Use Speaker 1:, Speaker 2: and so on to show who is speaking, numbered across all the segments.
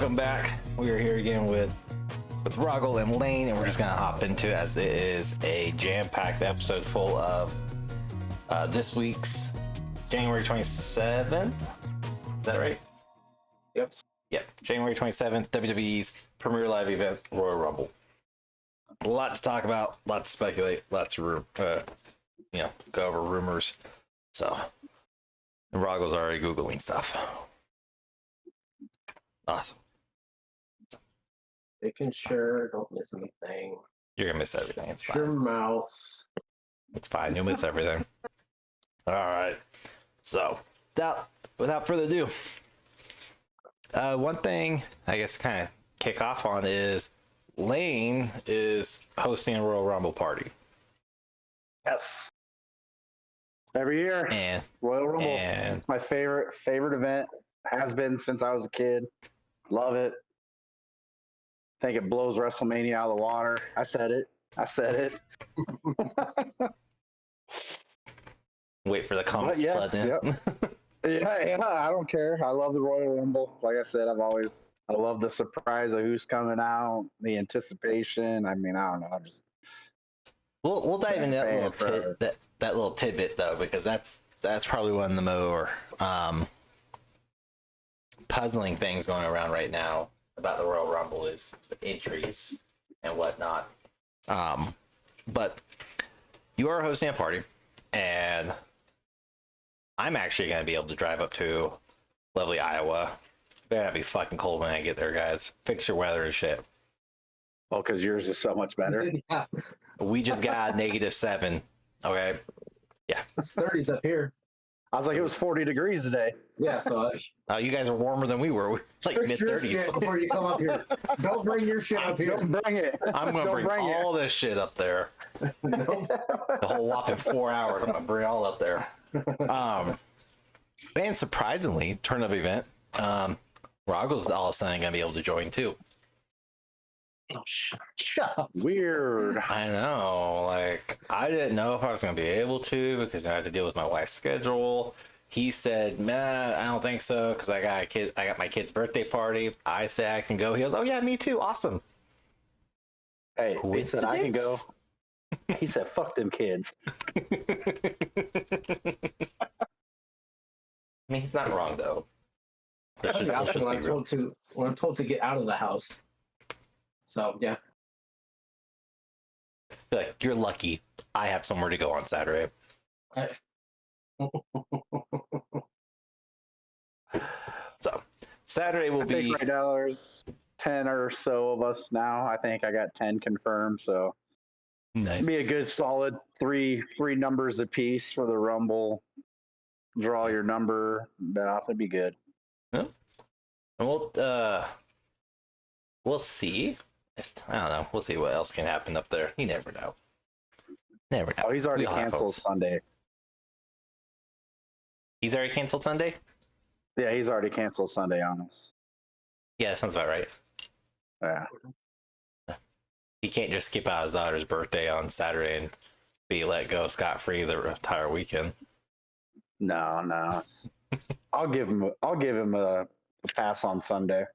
Speaker 1: welcome back. We are here again with Rahgel and Lane, and we're just gonna hop into it as it is a jam-packed episode full of this week's January 27th. Is that right?
Speaker 2: Yep.
Speaker 1: Yep. January 27th, WWE's premier live event, Royal Rumble. A lot to talk about, a lot to speculate, lots to go over rumors. So, and Rahgel's already Googling stuff. Awesome.
Speaker 2: Making sure don't miss anything.
Speaker 1: You're gonna miss everything. It's
Speaker 2: Your
Speaker 1: fine.
Speaker 2: mouth.
Speaker 1: It's fine. You'll miss everything. All right. So, without further ado, one thing I guess kind of kick off on is Lane is hosting a Royal Rumble party.
Speaker 3: Yes. Every year.
Speaker 1: And
Speaker 3: Royal Rumble. It's my favorite event. Has been since I was a kid. Love it. Think it blows WrestleMania out of the water. I said it.
Speaker 1: wait for the comments to flood in.
Speaker 3: Yep. yeah, I don't care. I love the Royal Rumble. Like I said, I love the surprise of who's coming out, the anticipation. I mean, I don't know.
Speaker 1: We'll dive into that little tidbit though, because that's probably one of the more puzzling things going around right now about the Royal Rumble is the entries and whatnot. But you are hosting a party, and I'm actually going to be able to drive up to lovely Iowa. Better not be fucking cold when I get there, guys. Fix your weather and shit.
Speaker 3: Oh, because yours is so much better.
Speaker 2: Yeah.
Speaker 1: We just got -7. Okay. Yeah.
Speaker 2: It's 30s up here.
Speaker 3: I was like, it was 40 degrees today.
Speaker 2: Yeah, so
Speaker 1: You guys are warmer than we were. It's like
Speaker 2: fix your
Speaker 1: mid-30s.
Speaker 2: shit before you come up here. Don't bring your shit up here.
Speaker 3: Don't bring it.
Speaker 1: I'm going to bring all this shit up there.
Speaker 2: Nope.
Speaker 1: The whole whopping 4 hours. I'm going to bring it all up there. And surprisingly, turn of event, Rahgel's all of a sudden going to be able to join too.
Speaker 2: Oh, shut up.
Speaker 3: Weird.
Speaker 1: I know. Like, I didn't know if I was going to be able to because I had to deal with my wife's schedule. He said, "Man, I don't think so because I got my kid's birthday party." I said I can go. He goes, "Oh yeah, me too. Awesome."
Speaker 3: Hey, he said I can go. He said, "Fuck them kids."
Speaker 1: I mean, he's not wrong though. Let's just
Speaker 2: when
Speaker 1: be real.
Speaker 2: I'm told to get out of the house. So yeah.
Speaker 1: Like, you're lucky. I have somewhere to go on Saturday. So Saturday will
Speaker 3: I think
Speaker 1: be
Speaker 3: right now there's 10 or so of us now. I think I got 10 confirmed, so
Speaker 1: nice.
Speaker 3: be a good solid three numbers apiece for the Rumble. Draw your number, that'd be good.
Speaker 1: Yeah. And we'll see. I don't know. We'll see what else can happen up there. You never know. Never know.
Speaker 3: Oh, he's already
Speaker 1: We all have
Speaker 3: canceled
Speaker 1: hopes.
Speaker 3: Sunday.
Speaker 1: He's already canceled Sunday?
Speaker 3: Yeah, he's already canceled Sunday on us.
Speaker 1: Yeah, that sounds about right.
Speaker 3: Yeah.
Speaker 1: He can't just skip out his daughter's birthday on Saturday and be let go scot-free the entire weekend.
Speaker 3: No. I'll give him a pass on Sunday.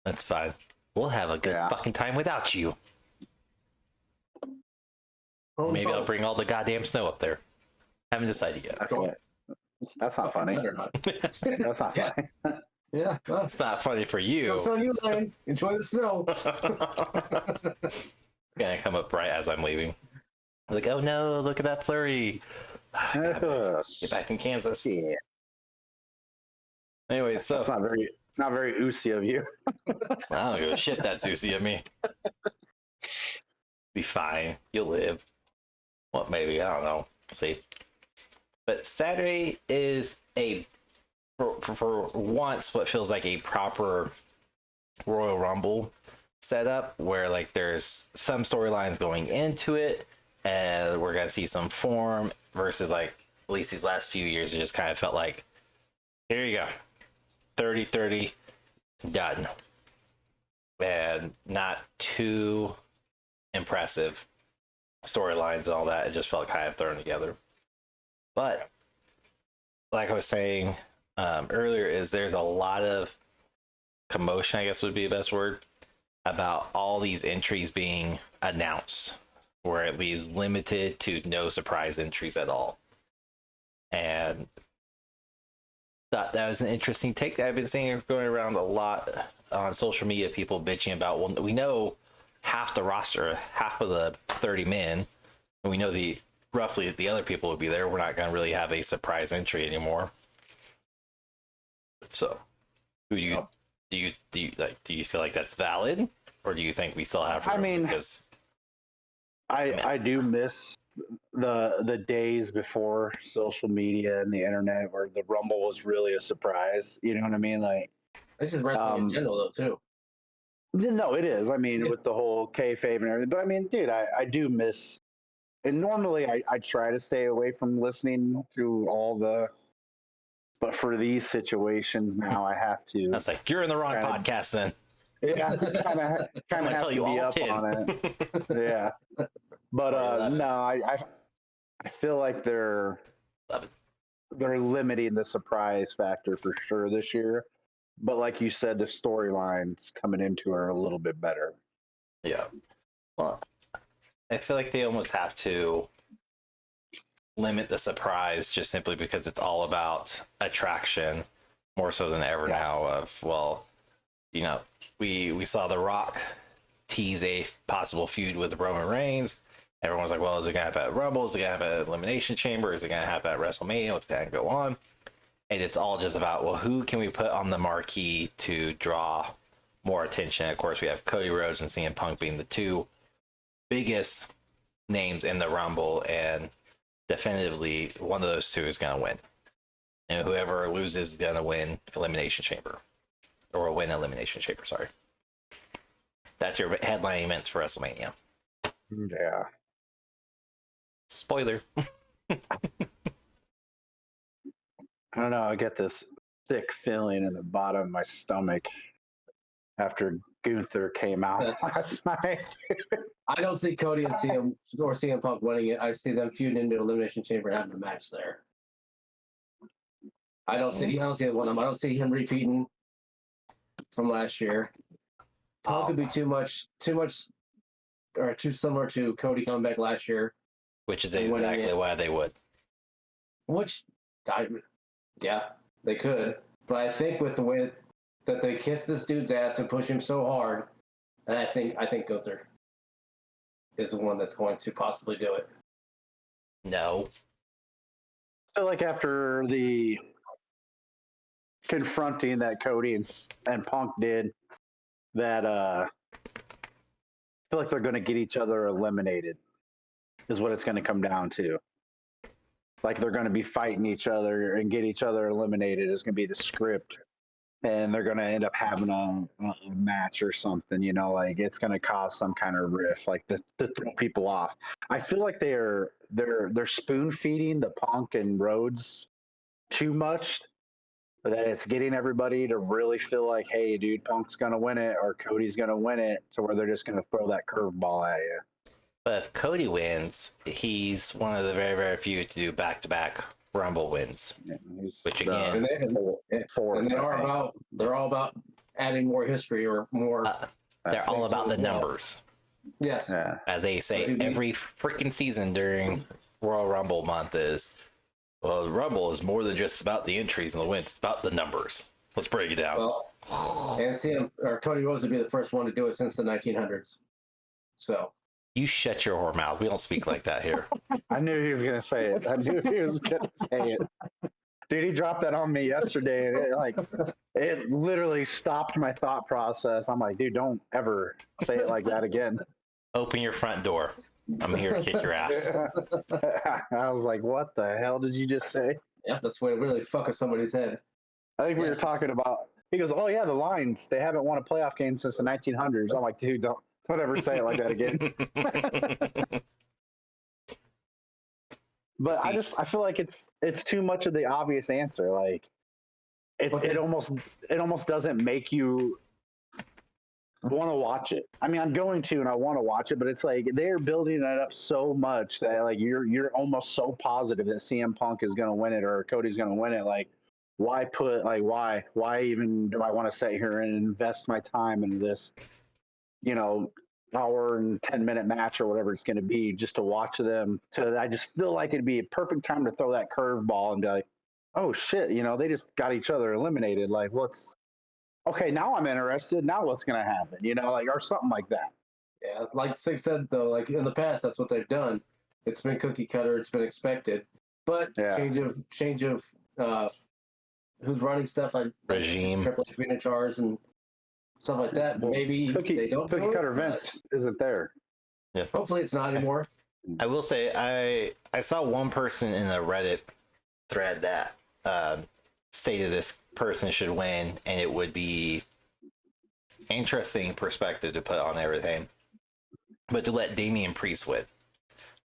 Speaker 1: That's fine. We'll have a good fucking time without you.
Speaker 2: Oh,
Speaker 1: Maybe
Speaker 2: no.
Speaker 1: I'll bring all the goddamn snow up there. Haven't decided yet.
Speaker 3: Okay. That's not funny.
Speaker 2: Better not.
Speaker 3: That's not
Speaker 2: Yeah.
Speaker 3: funny.
Speaker 2: Yeah. Well,
Speaker 1: It's not funny for you.
Speaker 2: jokes on you, Lane. Enjoy the snow.
Speaker 1: Gonna come up right as I'm leaving. Like, oh no, look at that flurry. Get back in Kansas.
Speaker 3: Yeah.
Speaker 1: Anyway, so
Speaker 3: It's not very oozy of you.
Speaker 1: I don't give a shit that's juicy of me. Be fine. You'll live. Well, maybe. I don't know. We'll see. But Saturday is for once what feels like a proper Royal Rumble setup where like there's some storylines going into it and we're gonna see some form versus like at least these last few years it just kind of felt like here you go 30-30 done and not too impressive storylines and all that. It just felt kind of thrown together. But like I was saying earlier, is there's a lot of commotion, I guess would be the best word, about all these entries being announced, or at least limited to no surprise entries at all. And thought that was an interesting take that I've been seeing going around a lot on social media, people bitching about, well, we know half the roster, half of the 30 men, and we know roughly the other people will be there. We're not going to really have a surprise entry anymore. So, who do you feel like that's valid, or do you think we still have room?
Speaker 3: I mean,
Speaker 1: because
Speaker 3: I do miss the days before social media and the internet where the Rumble was really a surprise. You know what I mean? Like,
Speaker 2: It's just wrestling in general, though, too.
Speaker 3: no, it is. I mean, with the whole kayfabe and everything. But I mean, dude, I do miss. And normally I try to stay away from listening to all the. But for these situations now, I have to.
Speaker 1: That's like, you're in the wrong podcast then.
Speaker 3: Yeah, kind of have
Speaker 1: tell
Speaker 3: to
Speaker 1: you
Speaker 3: be
Speaker 1: all
Speaker 3: up
Speaker 1: 10.
Speaker 3: on it. Yeah, but no, I feel like they're limiting the surprise factor for sure this year. But like you said, the storylines coming into are a little bit better.
Speaker 1: Yeah. Well, I feel like they almost have to limit the surprise just simply because it's all about attraction more so than ever now. Of, well, you know, we saw The Rock tease a possible feud with Roman Reigns. Everyone's like, well, is it going to happen at Rumble? Is it going to happen at Elimination Chamber? Is it going to happen at WrestleMania? What's going to go on? And it's all just about, well, who can we put on the marquee to draw more attention? Of course, we have Cody Rhodes and CM Punk being the two biggest names in the Rumble, and definitively one of those two is going to win. And whoever loses is going to win Elimination Chamber. Or win Elimination Chamber, sorry. That's your headline events for WrestleMania.
Speaker 3: Yeah.
Speaker 1: Spoiler.
Speaker 3: I don't know. I get this sick feeling in the bottom of my stomach after Gunther came out last night.
Speaker 2: I don't see Cody and CM Punk winning it. I see them feuding into Elimination Chamber and having a match there. I don't see it one of them. I don't see him repeating from last year. Punk could be too much, or too similar to Cody coming back last year.
Speaker 1: Which is exactly why they would.
Speaker 2: Yeah, they could. But I think with the way that they kiss this dude's ass and push him so hard, and I think Gunther is the one that's going to possibly do it.
Speaker 1: No.
Speaker 3: I feel like after the confronting that Cody and Punk did, that I feel like they're going to get each other eliminated, is what it's going to come down to. Like they're going to be fighting each other and get each other eliminated is going to be the script, and they're going to end up having a match or something. You know, like it's going to cause some kind of riff, like to throw people off. I feel like they're spoon feeding the Punk and Rhodes too much, that it's getting everybody to really feel like, hey, dude, Punk's going to win it or Cody's going to win it, to where they're just going to throw that curveball at you.
Speaker 1: But if Cody wins, he's one of the very, very few to do back-to-back Rumble wins. Yeah, which again,
Speaker 2: they're all about adding more history or more.
Speaker 1: They're all about the numbers.
Speaker 2: Yes,
Speaker 1: as they say every freaking season during Royal Rumble month is. Well, the Rumble is more than just about the entries and the wins. It's about the numbers. Let's break it down.
Speaker 2: Well, and Cody Rhodes would be the first one to do it since the 1900s. So.
Speaker 1: You shut your whore mouth. We don't speak like that here.
Speaker 3: I knew he was going to say it. Dude, he dropped that on me yesterday, and it literally stopped my thought process. I'm like, dude, don't ever say it like that again.
Speaker 1: Open your front door. I'm here to kick your ass.
Speaker 3: I was like, what the hell did you just say?
Speaker 2: Yeah, that's way to really fuck with somebody's head.
Speaker 3: I think we were talking about, he goes, oh yeah, the Lions, they haven't won a playoff game since the 1900s. I'm like, dude, don't ever say it like that again. But I feel like it's too much of the obvious answer. Like it almost doesn't make you want to watch it. I mean, I'm going to, and I want to watch it, but it's like they're building it up so much that like you're almost so positive that CM Punk is going to win it or Cody's going to win it. Like, why even do I want to sit here and invest my time into this, hour and 10-minute match or whatever it's going to be just to watch them? I just feel like it'd be a perfect time to throw that curveball and be like, oh shit, they just got each other eliminated. Like, okay, now I'm interested. Now what's going to happen? Or something like that.
Speaker 2: Yeah, like Sig said though, like in the past, that's what they've done. It's been cookie cutter. It's been expected. But change of who's running stuff like
Speaker 1: regime,
Speaker 2: Triple H being in charge and stuff like that.
Speaker 3: Well,
Speaker 2: maybe they don't.
Speaker 3: Cookie cutter Vince isn't there.
Speaker 1: Yeah.
Speaker 2: Hopefully, it's not anymore.
Speaker 1: I will say I saw one person in the Reddit thread that stated this person should win, and it would be interesting perspective to put on everything. But to let Damian Priest win.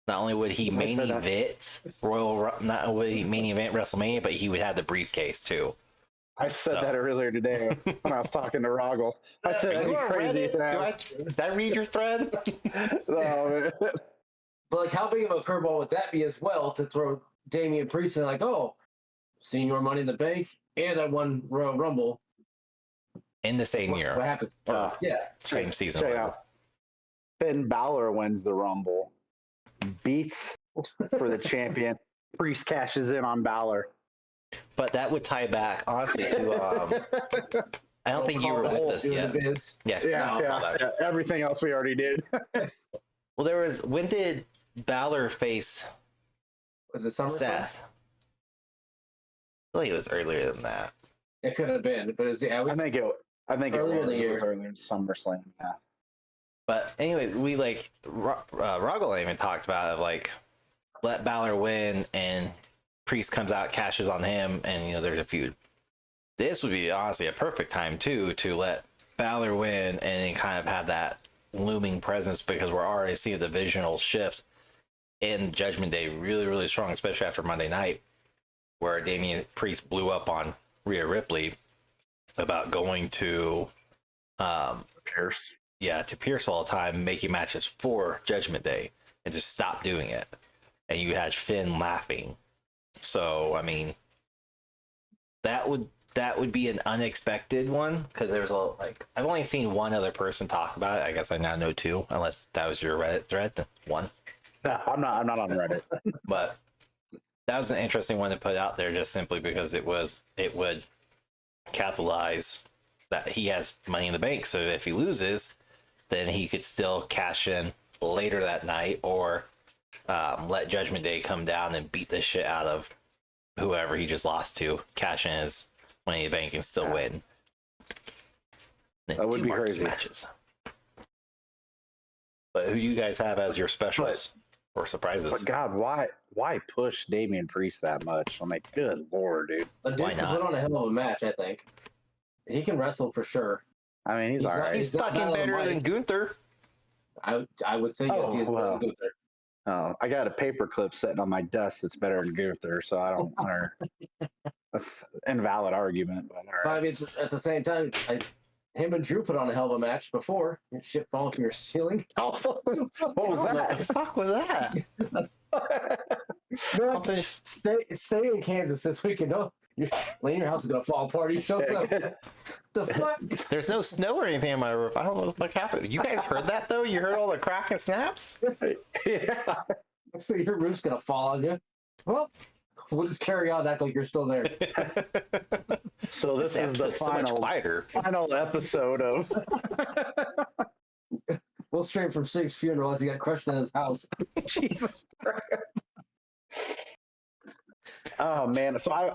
Speaker 1: Not only would he main event WrestleMania, but he would have the briefcase too.
Speaker 3: I said that earlier today when I was talking to Rahgel. I said that'd be crazy.
Speaker 1: Did I read your thread?
Speaker 3: No.
Speaker 2: But like, how big of a curveball would that be as well to throw Damian Priest in? Like, oh, senior Money in the Bank, and I won Royal Rumble
Speaker 1: in the same year.
Speaker 2: What happens?
Speaker 1: Same season.
Speaker 3: Check out. Finn Balor wins the Rumble, beats for the champion. Priest cashes in on Balor.
Speaker 1: But that would tie back, honestly, to I don't think you were with us yet.
Speaker 3: Yeah. Everything else we already did.
Speaker 1: Well, when did Balor face?
Speaker 2: Was it SummerSlam?
Speaker 1: Seth? I feel like it was earlier than that.
Speaker 2: It could have been, but I think it
Speaker 3: was
Speaker 2: earlier
Speaker 3: than SummerSlam. Yeah.
Speaker 1: But anyway, we Rahgel even talked about it, let Balor win and Priest comes out, cashes on him, and there's a feud. This would be honestly a perfect time too to let Balor win and then kind of have that looming presence, because we're already seeing the divisional shift in Judgment Day really, really strong, especially after Monday night, where Damian Priest blew up on Rhea Ripley about going to
Speaker 3: Pierce.
Speaker 1: Yeah, to Pierce all the time, making matches for Judgment Day, and just stop doing it. And you had Finn laughing. So, I mean, that would be an unexpected one, because there's I've only seen one other person talk about it. I guess I now know two, unless that was your Reddit thread. One.
Speaker 3: No, I'm not on Reddit.
Speaker 1: But that was an interesting one to put out there, just simply because it would capitalize that he has Money in the Bank. So if he loses, then he could still cash in later that night, or let Judgment Day come down and beat the shit out of whoever he just lost to, cash in his Money in the Bank and still win.
Speaker 3: That would be crazy.
Speaker 1: Matches. But who do you guys have as your specials or surprises?
Speaker 3: But God, why push Damian Priest that much? I'm like, good lord, dude.
Speaker 2: The dude can put on a hell of a match, I think. He can wrestle for sure.
Speaker 3: I mean, he's all right.
Speaker 1: He's fucking better than Gunther.
Speaker 2: I would say yes, he is better than Gunther.
Speaker 3: Oh, I got a paperclip sitting on my desk that's better than Gunther, so I don't want to. That's an invalid argument, but all right.
Speaker 2: But I mean, at the same time, him and Drew put on a hell of a match before. Shit falling from your ceiling.
Speaker 3: What was that?
Speaker 1: What the fuck was that?
Speaker 2: Man, stay in Kansas this weekend. Oh, your house is gonna fall apart. He shows up. The fuck?
Speaker 1: There's no snow or anything on my roof. I don't know what the fuck happened. You guys heard that though? You heard all the crack and snaps?
Speaker 3: Yeah.
Speaker 2: So your roof's gonna fall on you. Well, we'll just carry on and act like you're still there.
Speaker 3: So this is the final episode of.
Speaker 2: We'll straight from Sig's funeral as he got crushed in his house.
Speaker 3: Jesus Christ. Oh man, so I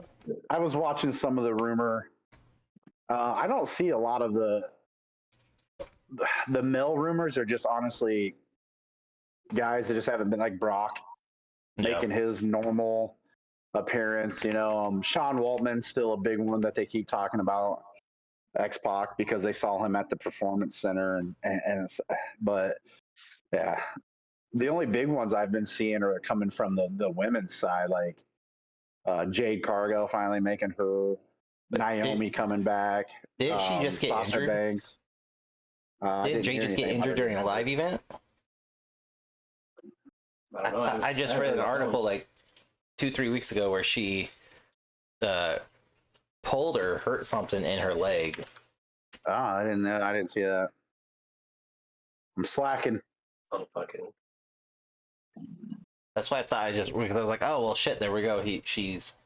Speaker 3: was watching some of the rumor. I don't see a lot of the male rumors are just honestly guys that just haven't been like Brock making his normal appearance. Sean Waltman's still a big one that they keep talking about, X-Pac, because they saw him at the Performance Center but yeah, the only big ones I've been seeing are coming from the women's side, like Jade Cargill finally making her, Naomi coming back.
Speaker 1: Didn't she just get
Speaker 3: Sasha
Speaker 1: injured?
Speaker 3: Banks.
Speaker 1: Didn't Jade just get injured during a live event? I just read an article like 2-3 weeks ago where she pulled or hurt something in her leg.
Speaker 3: Oh, I didn't know. I didn't see that. I'm slacking.
Speaker 2: Oh, fucking.
Speaker 1: That's why I thought because I was like, oh well, shit, there we go. She's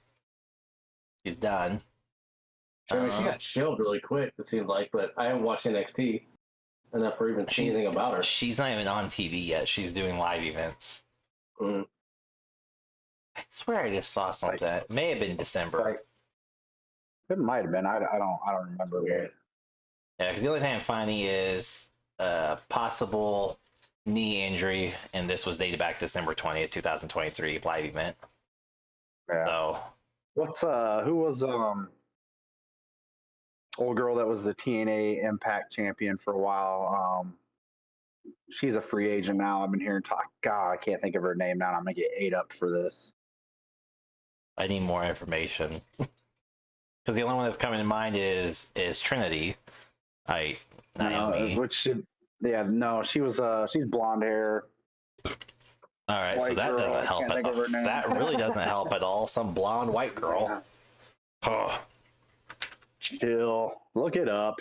Speaker 1: done.
Speaker 2: I mean, she got shelled really quick. It seemed like, but I haven't watched NXT enough for even see anything about her.
Speaker 1: She's not even on TV yet. She's doing live events.
Speaker 2: Mm.
Speaker 1: I swear I just saw something. It may have been December.
Speaker 3: It might have been. I don't remember.
Speaker 2: Weird.
Speaker 1: Yeah, because the only thing I'm finding is possible knee injury, and this was dated back December 20th, 2023 live event.
Speaker 3: Yeah.
Speaker 1: So
Speaker 3: what's who was old girl that was the TNA Impact champion for a while? She's a free agent now. I've been hearing talk. God, I can't think of her name now. I'm gonna get ate up for this.
Speaker 1: I need more information. Because the only one that's coming to mind is Trinity. Naomi.
Speaker 3: She was she's blonde hair.
Speaker 1: All right, so that doesn't help at all. That really doesn't help at all. Some blonde white girl. Oh.
Speaker 3: Still, look it up.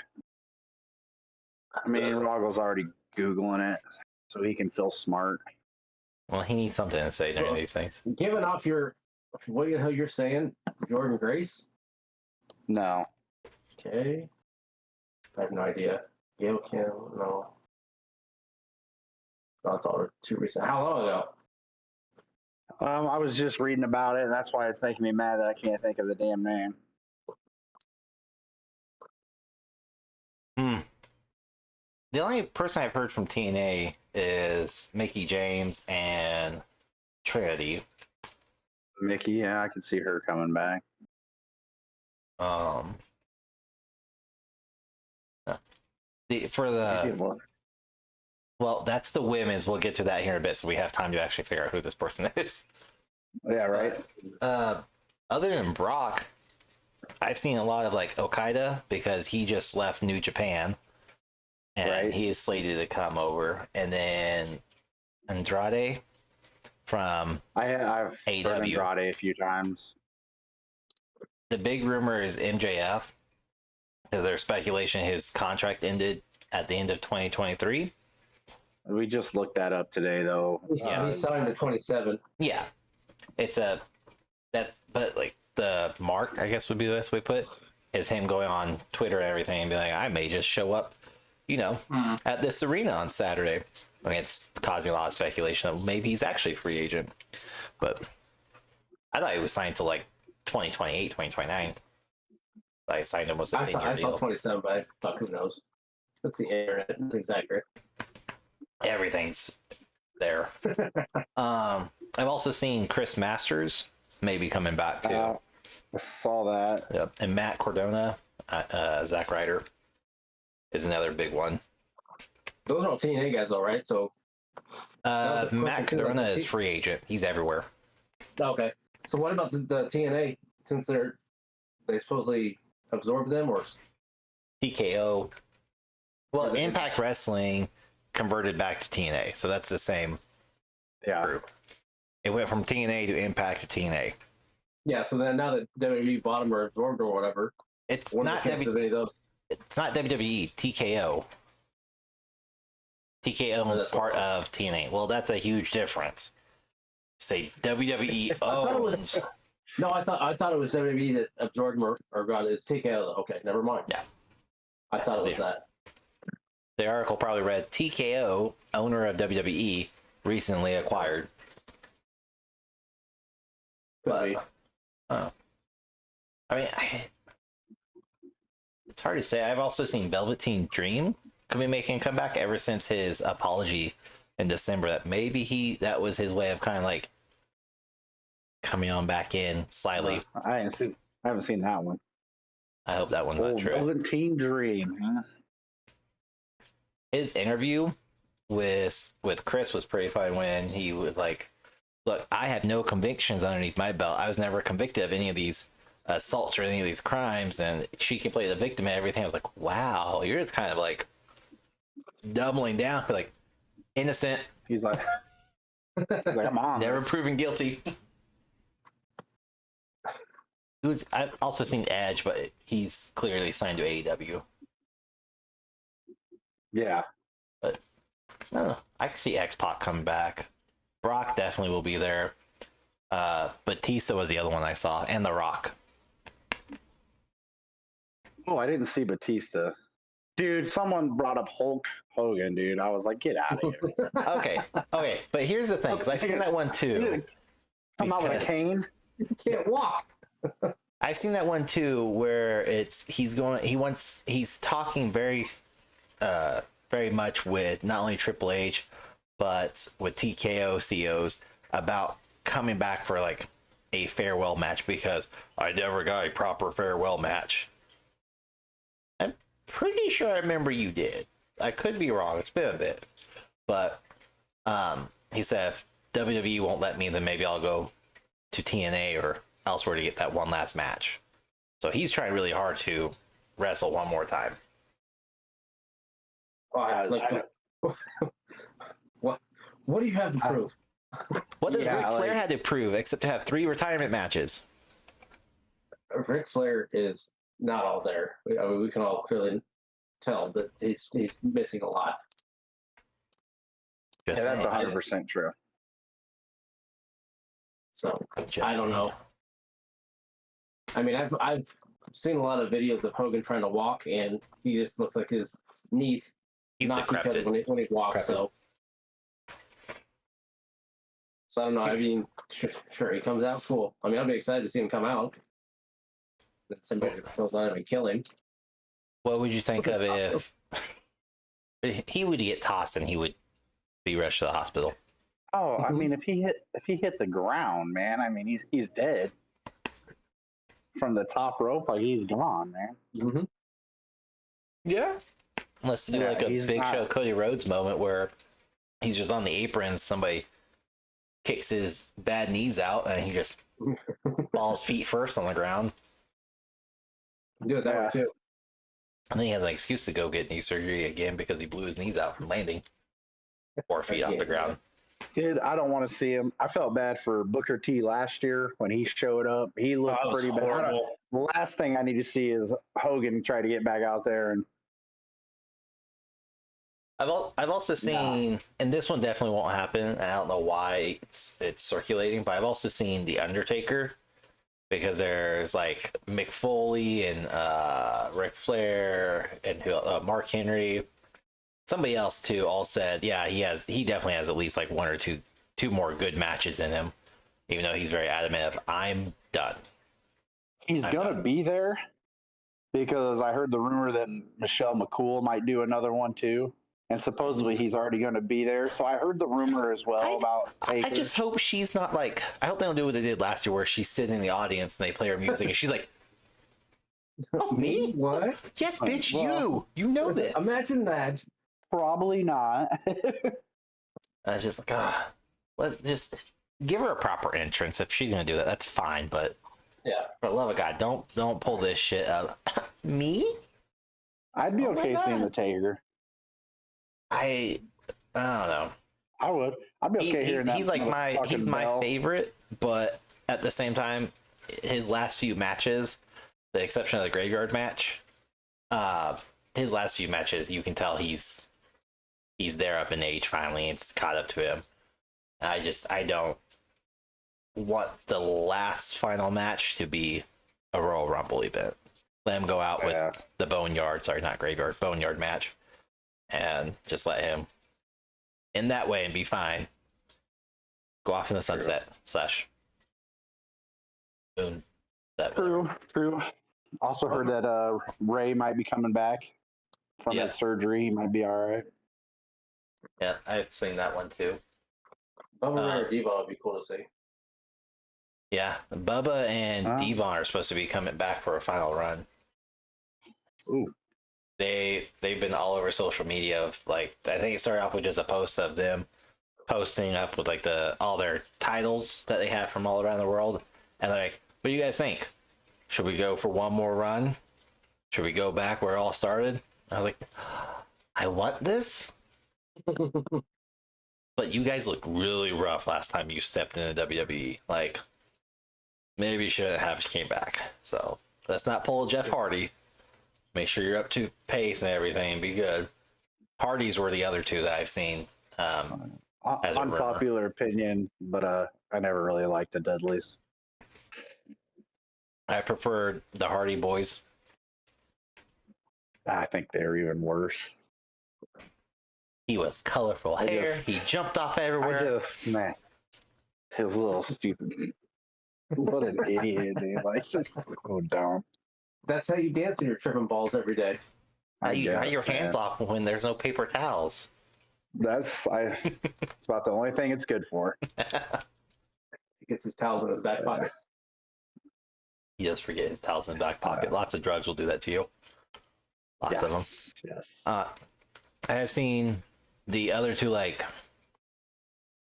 Speaker 3: I mean, Rahgel's already Googling it, so he can feel smart.
Speaker 1: Well, he needs something to say during these things.
Speaker 2: Giving off what the hell you're saying, Jordan Grace?
Speaker 3: No.
Speaker 2: Okay. I have no idea. Gail Kim, no. That's all too recent. How long ago?
Speaker 3: I was just reading about it, and that's why it's making me mad that I can't think of the damn name.
Speaker 1: The only person I've heard from TNA is Mickie James and Trinity.
Speaker 3: Mickie, yeah, I can see her coming back.
Speaker 1: Well, that's the women's. We'll get to that here in a bit, so we have time to actually figure out who this person is.
Speaker 3: Yeah, right.
Speaker 1: Other than Brock, I've seen a lot of like Okada because he just left New Japan, and he is slated to come over, and then Andrade from
Speaker 3: I've heard Andrade a few times.
Speaker 1: The big rumor is MJF, because there's speculation his contract ended at the end of 2023.
Speaker 3: We just looked that up today, though.
Speaker 2: He signed to 27.
Speaker 1: Yeah, but like the mark, I guess would be the best way to put it, is him going on Twitter and everything and be like, I may just show up, at this arena on Saturday. I mean, it's causing a lot of speculation that maybe he's actually a free agent, but I thought he was signed to like 2028, 2029. I signed him was a
Speaker 2: I saw 27, but who knows? It's the internet. Nothing's accurate.
Speaker 1: Everything's there. I've also seen Chris Masters maybe coming back too.
Speaker 3: I saw that.
Speaker 1: Yep. And Matt Cardona, Zack Ryder is another big one.
Speaker 2: Those are all TNA guys, all right. So
Speaker 1: Matt Cardona is free agent. He's everywhere.
Speaker 2: Okay. So what about the TNA? Since they supposedly absorbed them, or
Speaker 1: TKO. Well, Impact Wrestling converted back to TNA, so that's the same group. It went from TNA to Impact to TNA.
Speaker 2: Yeah, so then now that WWE bought them or absorbed or whatever,
Speaker 1: it's not any of those. It's not WWE. TKO. TKO is part of TNA. Well, that's a huge difference. Say WWE owns.
Speaker 2: I thought it was WWE that absorbed them or got it. It's TKO. Okay, never mind.
Speaker 1: Yeah,
Speaker 2: I thought it was that.
Speaker 1: The article probably read TKO, owner of WWE, recently acquired.
Speaker 2: I
Speaker 1: mean, it's hard to say. I've also seen Velveteen Dream could be making a comeback ever since his apology in December. That maybe that was his way of kind of like coming on back in slightly.
Speaker 3: I haven't seen that one.
Speaker 1: I hope that one's not true.
Speaker 3: Velveteen Dream. Huh?
Speaker 1: His interview with Chris was pretty fun when he was like, look, I have no convictions underneath my belt. I was never convicted of any of these assaults or any of these crimes, and she can play the victim and everything. I was like, wow, you're just kind of like doubling down, like innocent.
Speaker 3: He's like come on,
Speaker 1: never proven guilty. I've also seen Edge, but he's clearly signed to AEW.
Speaker 3: Yeah.
Speaker 1: But I don't know. I can see X-Pac coming back. Brock definitely will be there. Batista was the other one I saw, and The Rock.
Speaker 3: Oh, I didn't see Batista. Dude, someone brought up Hulk Hogan, dude. I was like, get out of here.
Speaker 1: Okay, but here's the thing, because I've seen that one too.
Speaker 3: Come out with a cane.
Speaker 2: You can't walk.
Speaker 1: I've seen that one too, where he's talking very much with not only Triple H, but with TKO COs about coming back for like a farewell match because I never got a proper farewell match. I'm pretty sure I remember you did. I could be wrong. It's been a bit, but he said if WWE won't let me, then maybe I'll go to TNA or elsewhere to get that one last match. So he's trying really hard to wrestle one more time.
Speaker 2: What do you have to prove?
Speaker 1: What does Ric Flair had to prove except to have 3 retirement matches?
Speaker 2: Ric Flair is not all there. I mean, we can all clearly tell that he's missing a lot.
Speaker 3: That's 100% true.
Speaker 2: So I don't know. I mean, I've seen a lot of videos of Hogan trying to walk, and he just looks like his knees knock each other when he walks. So I don't know. I mean, sure, he comes out cool. I mean, I'll be excited to see him come out. That somebody goes on him and kill him.
Speaker 1: What would you think of if he would get tossed and he would be rushed to the hospital?
Speaker 3: Oh, I mean, if he hit the ground, man, I mean, he's dead from the top rope. Like he's gone, man.
Speaker 2: Mm-hmm.
Speaker 1: Yeah. Unless you do like a Big Show Cody Rhodes moment where he's just on the apron, somebody kicks his bad knees out, and he just falls feet first on the ground.
Speaker 2: Do it that way too.
Speaker 1: And then he has an excuse to go get knee surgery again because he blew his knees out from landing 4 feet off the ground.
Speaker 3: Dude, I don't want to see him. I felt bad for Booker T last year when he showed up. He looked pretty bad. The last thing I need to see is Hogan try to get back out there. And
Speaker 1: I've also seen, and this one definitely won't happen, and I don't know why it's circulating, but I've also seen The Undertaker, because there's like Mick Foley and Ric Flair and Mark Henry, somebody else too, all said, yeah, he definitely has at least like 1 or 2 more good matches in him, even though he's very adamant of I'm done.
Speaker 3: He's gonna be there because I heard the rumor that Michelle McCool might do another one too. And supposedly he's already going to be there. So I heard the rumor as well about Taker.
Speaker 1: I just hope she's not like, I hope they don't do what they did last year where she's sitting in the audience and they play her music and she's like, oh, me?
Speaker 2: What?
Speaker 1: Yes, bitch, you know this.
Speaker 2: Imagine that.
Speaker 3: Probably not.
Speaker 1: I was just like, let's just give her a proper entrance. If she's going to do that, that's fine. But
Speaker 2: yeah,
Speaker 1: for the love of God, don't pull this shit up. Me?
Speaker 3: I'd be okay seeing the Taker.
Speaker 1: I don't know.
Speaker 3: I would. I'd be okay hearing that.
Speaker 1: He's like my favorite, but at the same time, his last few matches, the exception of the graveyard match, his last few matches, you can tell he's there up in age finally. It's caught up to him. I don't want the last final match to be a Royal Rumble event. Let him go out with the Boneyard match. And just let him in that way and be fine. Go off in the sunset. Boom.
Speaker 3: True. Also heard that Ray might be coming back from his surgery. He might be all right.
Speaker 1: Yeah, I've seen that one too.
Speaker 2: Bubba or Devon would be cool to see.
Speaker 1: Yeah, Bubba and Devon are supposed to be coming back for a final run.
Speaker 3: Ooh.
Speaker 1: They've been all over social media of like, I think it started off with just a post of them posting up with like all their titles that they have from all around the world, and they're like, what do you guys think? Should we go for one more run? Should we go back where it all started? I was like, I want this. But you guys looked really rough last time you stepped into WWE. Like, maybe you shouldn't have came back. So let's not pull Jeff Hardy. Make sure you're up to pace and everything. Be good. Hardys were the other two that I've seen. As a
Speaker 3: Unpopular opinion, but I never really liked the Dudleys.
Speaker 1: I preferred the Hardy Boys.
Speaker 3: I think they're even worse.
Speaker 1: He was colorful hair. He jumped off everywhere.
Speaker 3: Man, his little stupid. What an idiot, dude! Like, just so dumb.
Speaker 2: That's how you dance when you're tripping balls every day.
Speaker 1: How you got your hands off when there's no paper towels?
Speaker 3: It's about the only thing it's good for.
Speaker 2: He gets his towels in his back pocket.
Speaker 1: He does forget his towels in his back pocket. Lots of drugs will do that to you. Lots of them.
Speaker 3: Yes.
Speaker 1: I have seen the other two, like,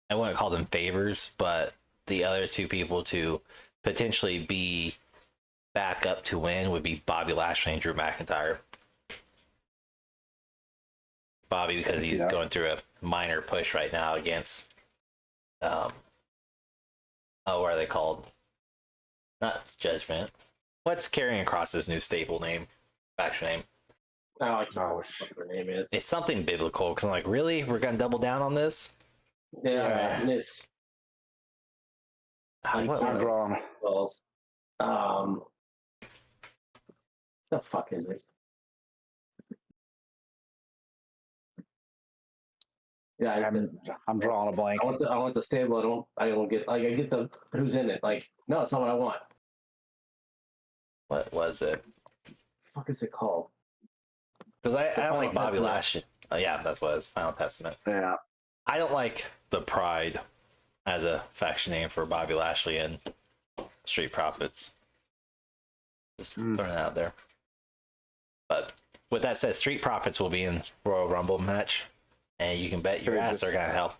Speaker 1: I wouldn't call them favors, but the other two people to potentially be back up to win would be Bobby Lashley and Drew McIntyre. Bobby, because he's going through a minor push right now against, what are they called? Not Judgment. What's carrying across this new stable name, faction name?
Speaker 2: Oh, I can't remember what their name is.
Speaker 1: It's something biblical, because I'm like, really? We're going to double down on this?
Speaker 2: Yeah, it's...
Speaker 3: I'm drawn.
Speaker 2: Balls. The fuck is it? Yeah,
Speaker 3: I'm drawing a blank.
Speaker 2: I want the stable. I don't get, like, I get the who's in it. Like, no, it's not what I want.
Speaker 1: What was it?
Speaker 2: The fuck is it called?
Speaker 1: Because I don't like Bobby
Speaker 2: Testament.
Speaker 1: Lashley. Yeah, that's what it is. Final Testament.
Speaker 3: Yeah.
Speaker 1: I don't like the Pride as a faction name for Bobby Lashley and Street Profits. Just throwing it out there. But with that said, Street Profits will be in Royal Rumble match, and you can bet your ass they're gonna help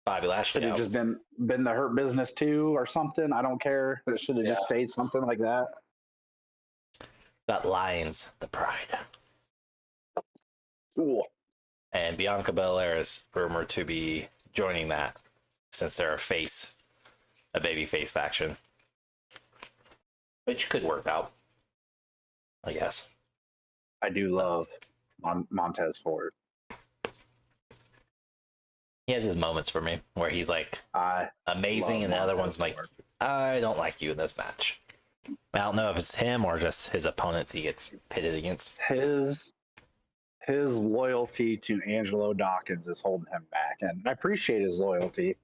Speaker 1: Bobby Lashley.
Speaker 3: Should have just been the Hurt Business 2 or something. I don't care. It should have just stayed something like that.
Speaker 1: Got Lions, the Pride.
Speaker 3: Cool.
Speaker 1: And Bianca Belair is rumored to be joining that, since they're a baby face faction, which could work out, I guess.
Speaker 3: I do love Montez Ford.
Speaker 1: He has his moments for me where he's like
Speaker 3: I
Speaker 1: amazing, and the other one's like,
Speaker 3: Ford.
Speaker 1: I don't like you in this match. I don't know if it's him or just his opponents he gets pitted against.
Speaker 3: His loyalty to Angelo Dawkins is holding him back, and I appreciate his loyalty,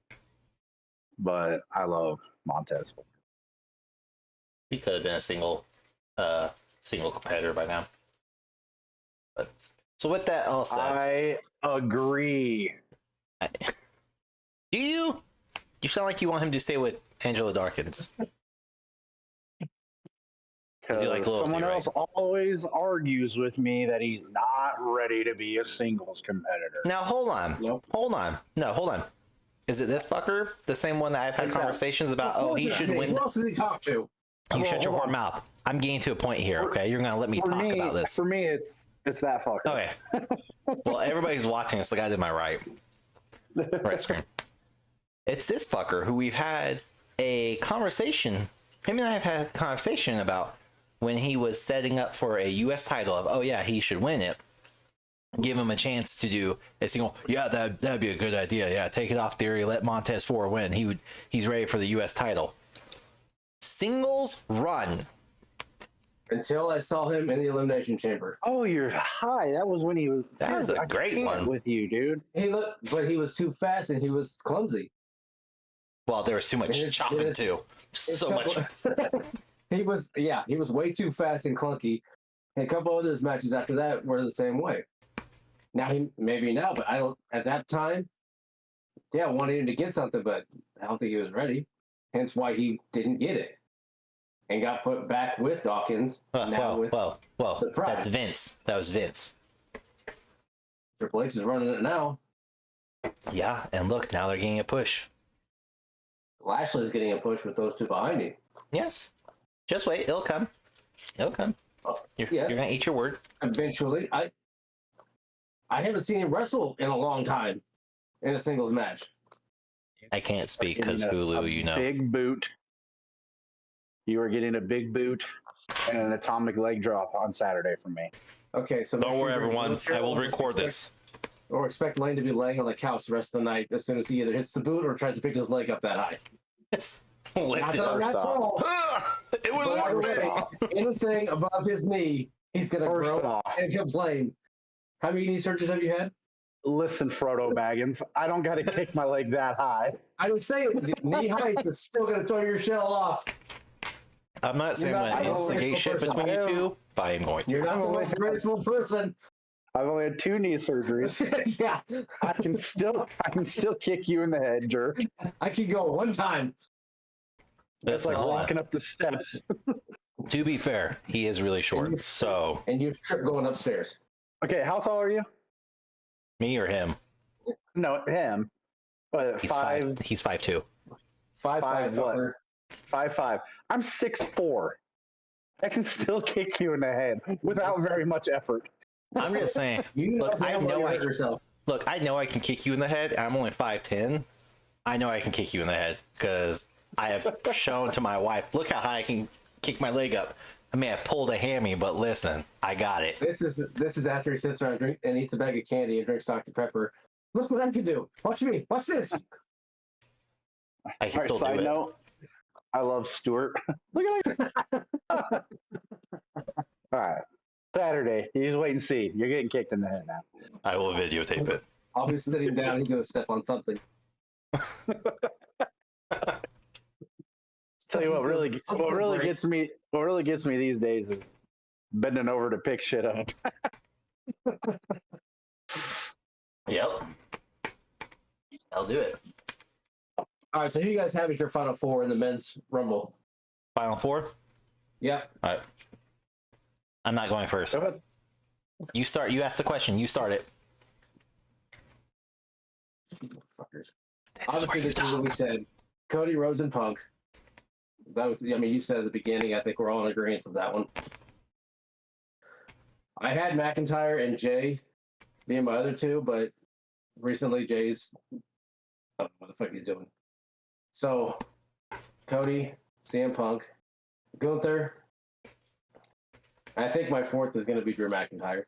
Speaker 3: but I love Montez Ford.
Speaker 1: He could have been a single competitor by now. But so with that all said,
Speaker 3: I agree.
Speaker 1: Do you? You sound like you want him to stay with Angelo Dawkins.
Speaker 3: Because
Speaker 1: like loyalty,
Speaker 3: someone
Speaker 1: right?
Speaker 3: else always argues with me that he's not ready to be a singles competitor.
Speaker 1: Now hold on.
Speaker 2: Nope.
Speaker 1: Hold on. No, hold on. Is it this fucker? The same one that I've had conversations about? Oh, he should win.
Speaker 2: Who else does he talk to?
Speaker 1: You shut your whore mouth. I'm getting to a point here, okay? You're gonna let me talk about this.
Speaker 3: For me, it's that fucker.
Speaker 1: Okay. Well, everybody who's watching this, the guy to my right screen. It's this fucker who we've had a conversation. Him and I have had a conversation about when he was setting up for a U.S. title of, oh yeah, he should win it. Give him a chance to do a single. Yeah, that'd be a good idea. Yeah, take it off Theory. Let Montez Ford win. He's ready for the U.S. title. Singles run.
Speaker 2: Until I saw him in the Elimination Chamber.
Speaker 3: Oh, you're high. That was when he was.
Speaker 1: That was a great one
Speaker 3: with you, dude.
Speaker 2: But he was too fast and he was clumsy.
Speaker 1: Well, there was too much chopping too. So much.
Speaker 2: He was way too fast and clunky. And a couple others matches after that were the same way. Now but I don't. At that time, I wanted him to get something, but I don't think he was ready. Hence why he didn't get it, and got put back with Dawkins.
Speaker 1: Well,
Speaker 2: the Pride.
Speaker 1: that's Vince. That was Vince.
Speaker 2: Triple H is running it now.
Speaker 1: Yeah, and look, now they're getting a push.
Speaker 2: Lashley's getting a push with those two behind him.
Speaker 1: Yes. Just wait, it'll come. It'll come. You're gonna eat your word.
Speaker 2: Eventually, I haven't seen him wrestle in a long time in a singles match.
Speaker 1: I can't speak because Hulu, you know.
Speaker 3: Big boot. You are getting a big boot and an atomic leg drop on Saturday from me.
Speaker 2: Okay, so
Speaker 1: Don't worry, everyone. I will record this.
Speaker 2: Or expect Lane to be laying on the couch the rest of the night as soon as he either hits the boot or tries to pick his leg up that high.
Speaker 1: Yes.
Speaker 2: Not
Speaker 1: Lift it
Speaker 2: that
Speaker 1: up.
Speaker 2: I'm not tall,
Speaker 1: It was
Speaker 2: but
Speaker 1: worth
Speaker 2: either
Speaker 1: it.
Speaker 2: way, anything above his knee, he's gonna
Speaker 3: First
Speaker 2: grow
Speaker 3: off,
Speaker 2: and complain. How many knee surgeries have you had?
Speaker 3: listen, Frodo Baggins, I don't got to kick my leg that high.
Speaker 2: I would say knee height is still gonna throw your shell off.
Speaker 1: I'm not saying
Speaker 2: not
Speaker 1: I'm
Speaker 2: the
Speaker 1: gonna
Speaker 2: most
Speaker 1: instigate shit
Speaker 2: graceful
Speaker 1: between you
Speaker 3: person.
Speaker 1: two, but I am going to.
Speaker 2: You're not the most graceful person.
Speaker 3: I've only had 2 knee surgeries.
Speaker 2: Yeah,
Speaker 3: I can still kick you in the head, jerk.
Speaker 2: I can go one time.
Speaker 3: It's like
Speaker 1: Listen,
Speaker 3: walking up the steps.
Speaker 1: to be fair, he is really short. So,
Speaker 2: And you trip going upstairs.
Speaker 3: Okay, how tall are you?
Speaker 1: me or him?
Speaker 3: No, him.
Speaker 1: He's
Speaker 3: Five.
Speaker 1: He's 5'2".
Speaker 2: 5'5"
Speaker 3: what?
Speaker 2: fucker.
Speaker 3: 5'5". I'm 6'4". I can still kick you in the head without very much effort.
Speaker 1: I'm just saying.
Speaker 2: You
Speaker 1: Look, I
Speaker 2: damn well
Speaker 1: know
Speaker 2: you
Speaker 1: I
Speaker 2: hurt yourself.
Speaker 1: Look, I know I can kick you in the head. I'm only 5'10". I know I can kick you in the head because I have shown to my wife, look how high I can kick my leg up. I may have pulled a hammy, but listen, I got it.
Speaker 2: This is after he sits around and eats a bag of candy and drinks Dr. Pepper. Look what I can do. Watch me. Watch this.
Speaker 1: I can
Speaker 3: All right,
Speaker 1: still do
Speaker 3: side
Speaker 1: it.
Speaker 3: note, I love Stuart. Look at him. All right. Saturday, you just wait and see. You're getting kicked in the head now.
Speaker 1: I will videotape it.
Speaker 2: I'll be sitting down. He's going to step on something.
Speaker 3: Tell you what really gets me these days is bending over to pick shit up.
Speaker 1: Yep. I'll do it.
Speaker 2: All right, so who you guys have as your final 4 in the men's Rumble?
Speaker 1: Final 4?
Speaker 2: Yeah.
Speaker 1: All right. I'm not going first.
Speaker 3: Go ahead.
Speaker 1: You start. You ask the question. You start it.
Speaker 2: Fuckers.
Speaker 1: This
Speaker 2: Obviously, this is what we said. Cody Rhodes and Punk. That was, I mean, you said at the beginning. I think we're all in agreement of that one. I had McIntyre and Jay being my other 2, but recently Jay's, I don't know what the fuck he's doing. So, Cody, CM Punk, Gunther. I think my 4th is going to be Drew McIntyre.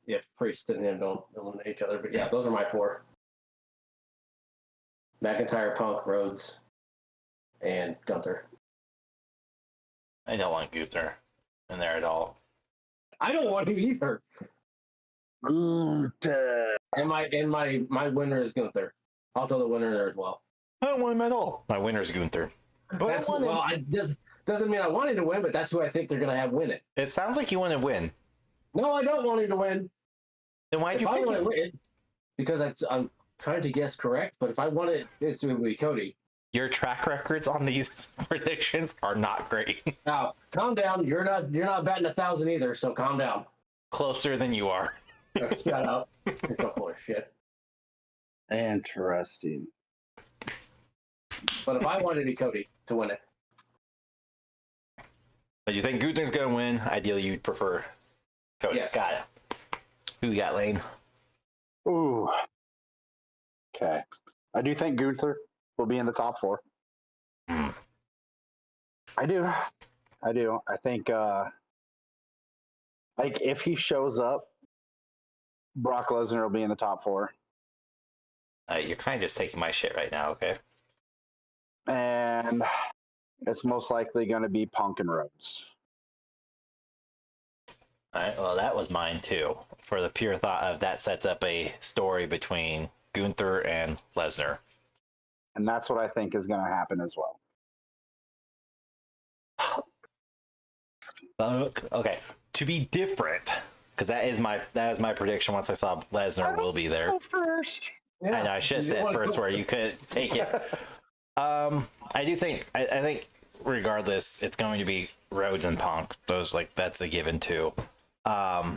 Speaker 2: If Priest and him don't eliminate each other, but yeah, those are my 4. McIntyre, Punk, Rhodes, and Gunther.
Speaker 1: I don't want Gunther in there at all.
Speaker 2: I don't want him either.
Speaker 3: Gunther.
Speaker 2: And my winner is Gunther. I'll throw the winner there as well.
Speaker 1: I don't want him at all. My winner's Gunther. But
Speaker 2: That's
Speaker 1: I want him.
Speaker 2: well, doesn't mean I want him to win, but that's who I think they're gonna have win it.
Speaker 1: It sounds like you want to win.
Speaker 2: No, I don't want him to win.
Speaker 1: Then why'd
Speaker 2: If
Speaker 1: you
Speaker 2: I
Speaker 1: pick
Speaker 2: want to
Speaker 1: him?
Speaker 2: win, because I'm trying to guess correct, but if I want it, it's going to be Cody.
Speaker 1: Your track records on these predictions are not great.
Speaker 2: Now, calm down. You're not batting 1,000 either, so calm down.
Speaker 1: Closer than you are.
Speaker 2: Shut up. You're so full of shit.
Speaker 3: Interesting.
Speaker 2: But if I wanted to be Cody to win it,
Speaker 1: But you think Gunther's gonna win? Ideally, you'd prefer Cody.
Speaker 2: Yes.
Speaker 1: Got it. Who you got, Lane?
Speaker 3: Ooh. Okay. I do think Gunther will be in the top 4.
Speaker 1: Mm.
Speaker 3: I do. I think like if he shows up, Brock Lesnar will be in the top 4.
Speaker 1: You're kind of just taking my shit right now, okay?
Speaker 3: And it's most likely going to be Punk and Rhodes.
Speaker 1: All right, well, that was mine too. For the pure thought of that sets up a story between Gunther and Lesnar.
Speaker 3: And that's what I think is going to happen as well.
Speaker 1: Okay, to be different, because that is my prediction. Once I saw Lesnar will be there.
Speaker 3: Go first.
Speaker 2: yeah,
Speaker 1: I know I should have
Speaker 2: you
Speaker 1: said
Speaker 2: wanna
Speaker 1: first
Speaker 2: go
Speaker 1: where you could take it. I do think I think regardless, it's going to be Rhodes and Punk. Those that's a given too. But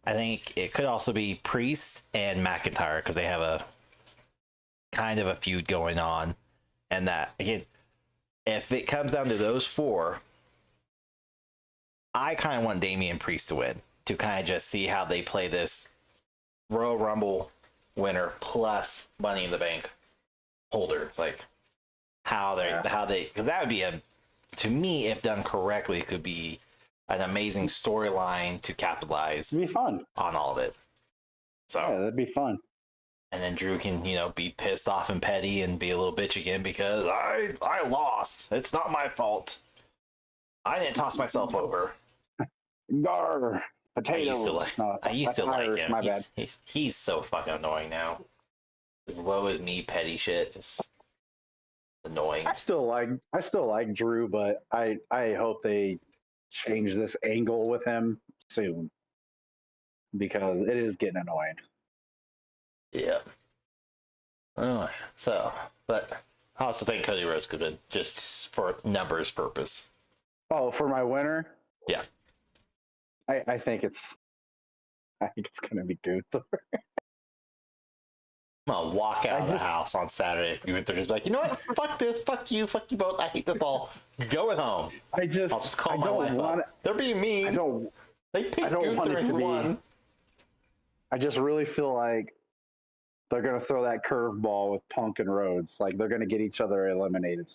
Speaker 1: I think it could also be Priest and McIntyre because they have a kind of a feud going on, and that again, if it comes down to those 4, I kind of want Damian Priest to win to kind of just see how they play this Royal Rumble winner plus Money in the Bank holder. Like, how they because that would be to me, if done correctly, could be an amazing storyline to capitalize
Speaker 3: It'd be fun
Speaker 1: on all of it. So
Speaker 3: yeah, that'd be fun.
Speaker 1: And then Drew can, be pissed off and petty and be a little bitch again because I lost. It's not my fault. I didn't toss myself over.
Speaker 3: Gar potatoes.
Speaker 1: I used to like him.
Speaker 3: My bad.
Speaker 1: He's so fucking annoying now. As low as me petty shit, just annoying.
Speaker 3: I still like Drew, but I hope they change this angle with him soon because it is getting annoying.
Speaker 1: Yeah. But I also think Cody Rhodes could win just for numbers purpose.
Speaker 3: Oh, for my winner?
Speaker 1: Yeah.
Speaker 3: I think it's gonna be Gunther.
Speaker 1: I'm gonna walk out of the house on Saturday if Gunther just be like, you know what? Fuck this, fuck you both. I hate this all. Going home. I'll just call my wife up. They're being mean. They picked Gunther and he won.
Speaker 3: I just really feel like they're gonna throw that curveball with Punk and Rhodes. Like they're gonna get each other eliminated.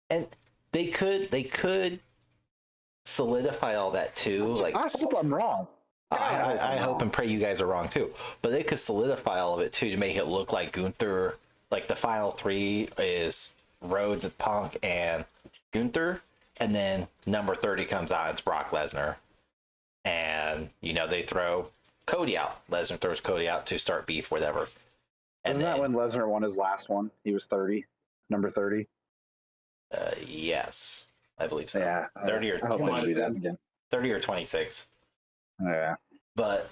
Speaker 1: And they could solidify all that too. Like
Speaker 3: I hope I'm wrong.
Speaker 1: I hope and pray you guys are wrong too. But they could solidify all of it too to make it look like Gunther. Like the final three is Rhodes, Punk, and Gunther, and then number 30 comes out. It's Brock Lesnar, and they throw Cody out. Lesnar throws Cody out to start beef, whatever.
Speaker 3: And Isn't that when Lesnar won his last one? He was 30, number 30.
Speaker 1: Yes, I believe so.
Speaker 3: Yeah,
Speaker 1: 30 or 20, 30 or 26.
Speaker 3: Yeah,
Speaker 1: but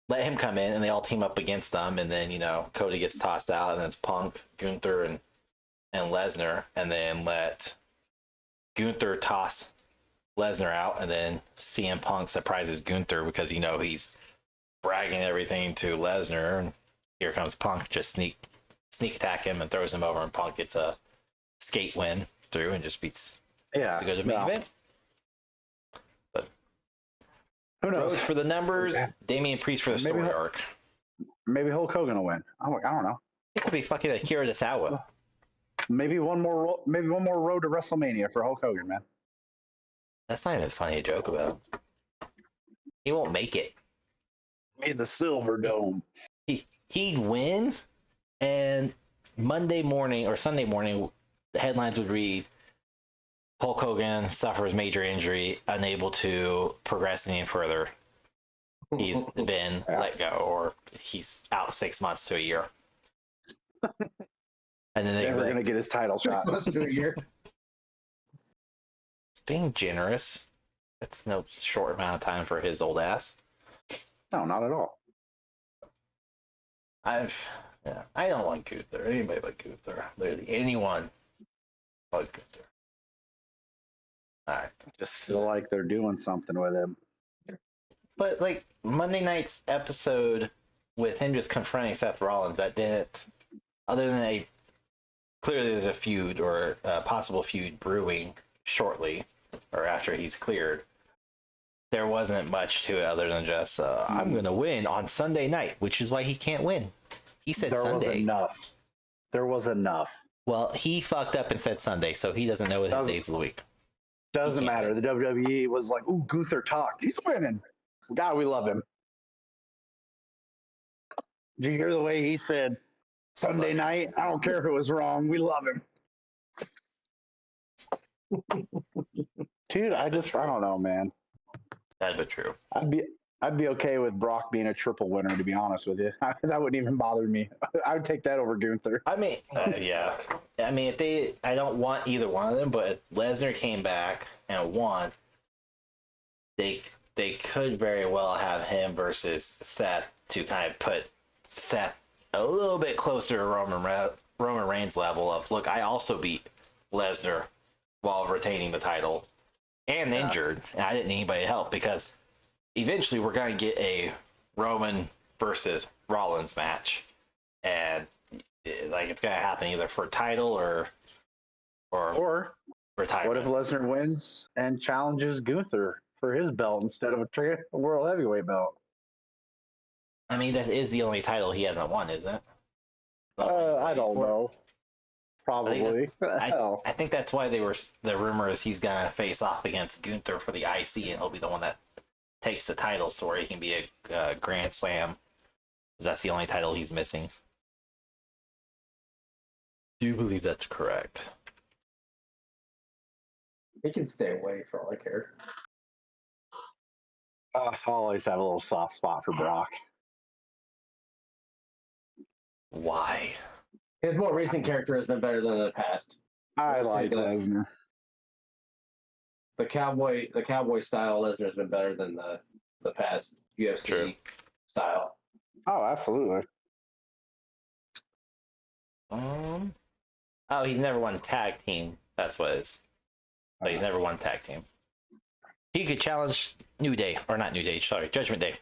Speaker 1: let him come in, and they all team up against them, and then Cody gets tossed out, and then it's Punk, Gunther, and Lesnar, and then let Gunther toss Lesnar out, and then CM Punk surprises Gunther because he's bragging everything to Lesnar, and here comes Punk, just sneak attack him and throws him over, and Punk gets a skate win through and just beats.
Speaker 3: Yeah,
Speaker 1: to go to the main event. But
Speaker 3: who knows?
Speaker 1: Rhodes for the numbers, Damian Priest for the story arc.
Speaker 3: Maybe Hulk Hogan will win. I don't know.
Speaker 1: It could be fucking Akira Tozawa.
Speaker 3: Maybe one more road to WrestleMania for Hulk Hogan, man.
Speaker 1: That's not even funny to joke about. He won't make it.
Speaker 3: Made the Silver Dome.
Speaker 1: He'd win, and Monday morning or Sunday morning, the headlines would read, Hulk Hogan suffers major injury, unable to progress any further. He's been let go, or he's out 6 months to a year. And then they're
Speaker 3: going to get his title shot.
Speaker 2: 6 months to a year.
Speaker 1: It's being generous. That's no short amount of time for his old ass.
Speaker 3: No, not at all.
Speaker 1: I don't like Gunther. Anybody like Gunther. Literally anyone like Gunther. All right.
Speaker 3: Just feel like they're doing something with him.
Speaker 1: But like Monday night's episode with him just confronting Seth Rollins, that didn't, other than clearly there's a feud or a possible feud brewing shortly or after he's cleared. There wasn't much to it other than just I'm going to win on Sunday night, which is why he can't win. He said Sunday.
Speaker 3: There was enough.
Speaker 1: Well, he fucked up and said Sunday, so he doesn't know what his days of the week.
Speaker 3: Doesn't matter. The WWE was like, ooh, Gunther talked. He's winning. God, we love him. Did you hear the way he said Sunday night? I don't care if it was wrong. We love him. Dude, I don't know, man.
Speaker 1: That'd be true.
Speaker 3: I'd be okay with Brock being a triple winner, to be honest with you. That wouldn't even bother me. I would take that over Gunther.
Speaker 1: I mean, yeah. I mean, I don't want either one of them, but if Lesnar came back and won, they could very well have him versus Seth to kind of put Seth a little bit closer to Roman Reigns' level of, look, I also beat Lesnar while retaining the title and injured, and I didn't need anybody to help, because eventually we're going to get a Roman versus Rollins match, and it's going to happen either for title or retirement.
Speaker 3: What if Lesnar wins and challenges Gunther for his belt instead of a world heavyweight belt?
Speaker 1: I mean, that is the only title he hasn't won, isn't it?
Speaker 3: I don't know. Probably. Hell.
Speaker 1: I think that's why the rumor is he's gonna face off against Gunther for the IC, and he'll be the one that takes the title, so he can be a Grand Slam, because that's the only title he's missing. Do you believe that's correct?
Speaker 2: He can stay away for all I care.
Speaker 3: I always have a little soft spot for Brock.
Speaker 1: Why?
Speaker 2: His more recent character has been better than in the past.
Speaker 3: I
Speaker 2: We'll say
Speaker 3: like
Speaker 2: that.
Speaker 3: Lesnar.
Speaker 2: The cowboy style Lesnar has been better than the past UFC
Speaker 1: True.
Speaker 2: style.
Speaker 3: Oh, absolutely.
Speaker 1: Oh, he's never won tag team. That's what it is. But he's never won tag team. He could challenge New Day, or not New Day, sorry, Judgment Day.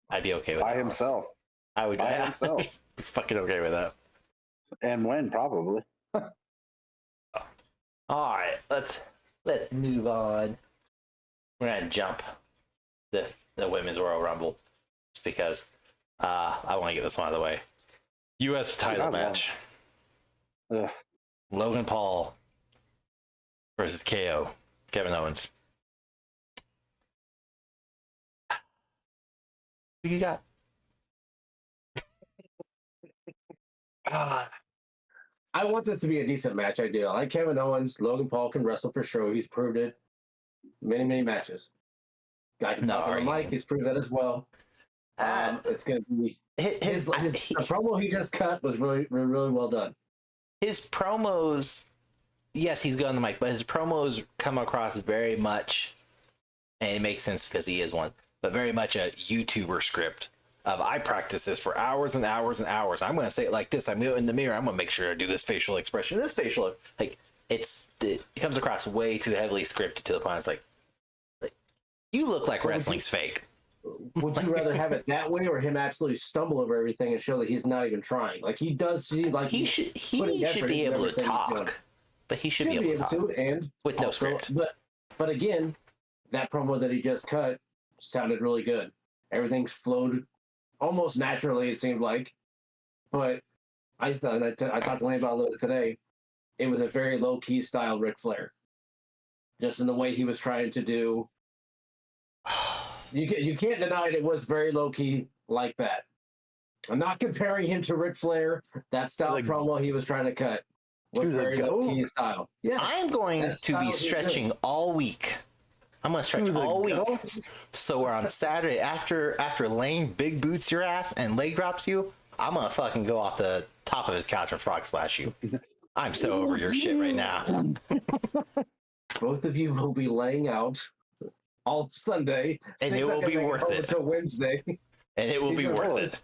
Speaker 1: I'd be okay with
Speaker 3: By
Speaker 1: that.
Speaker 3: himself.
Speaker 1: I would
Speaker 3: By himself.
Speaker 1: be fucking okay with that.
Speaker 3: And win, probably.
Speaker 1: All right, let's move on. We're gonna jump the Women's Royal Rumble, just because I want to get this one out of the way. U.S. title match.
Speaker 3: Ugh.
Speaker 1: Logan Paul versus KO. Kevin Owens. Who you got?
Speaker 2: I want this to be a decent match. I do. I like Kevin Owens. Logan Paul can wrestle for sure. He's proved it. Many matches. Guy can talk on the mic. He's proved that as well. It's going to be the promo he just cut was really well done.
Speaker 1: His promos, yes, he's good on the mic, but his promos come across very much, and it makes sense because he is one, but very much a YouTuber script of, I practice this for hours and hours and hours. I'm going to say it like this. I'm in the mirror. I'm going to make sure I do this facial expression, this facial, like it comes across way too heavily scripted to the point it's like you look like wrestling's fake.
Speaker 2: Would you rather have it that way or him absolutely stumble over everything and show that he's not even trying? Like he does,
Speaker 1: he should be able to talk, but he should be able to and with no script.
Speaker 2: But again, that promo that he just cut sounded really good. Everything flowed almost naturally, it seemed like. But I talked to Lane about it a little bit today. It was a very low key style Ric Flair, just in the way he was trying to do. You can't deny it was very low key like that. I'm not comparing him to Ric Flair. That style promo he was trying to cut was very low key style. Yeah,
Speaker 1: I'm going to be stretching all week. I'm going to stretch all week. So we're on Saturday after Lane big boots your ass and leg drops you. I'm going to fucking go off the top of his couch and frog splash you. I'm so over your shit right now.
Speaker 2: Both of you will be laying out all Sunday,
Speaker 1: and it will be worth it
Speaker 2: until Wednesday.
Speaker 1: And it will be worth it.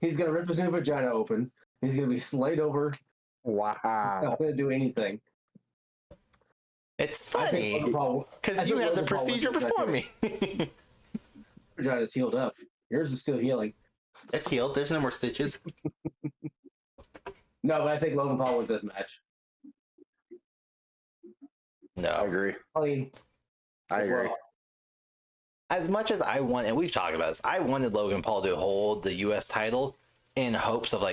Speaker 2: He's gonna rip his new vagina open. He's gonna be slayed over.
Speaker 3: Wow!
Speaker 2: Not gonna do anything.
Speaker 1: It's funny because you had the procedure before me.
Speaker 2: Vagina's healed up. Yours is still healing.
Speaker 1: It's healed. There's no more stitches.
Speaker 2: No, but I think Logan Paul wins this match.
Speaker 1: No,
Speaker 3: I agree. I agree.
Speaker 1: As much as I want, and we've talked about this, I wanted Logan Paul to hold the U.S. title in hopes of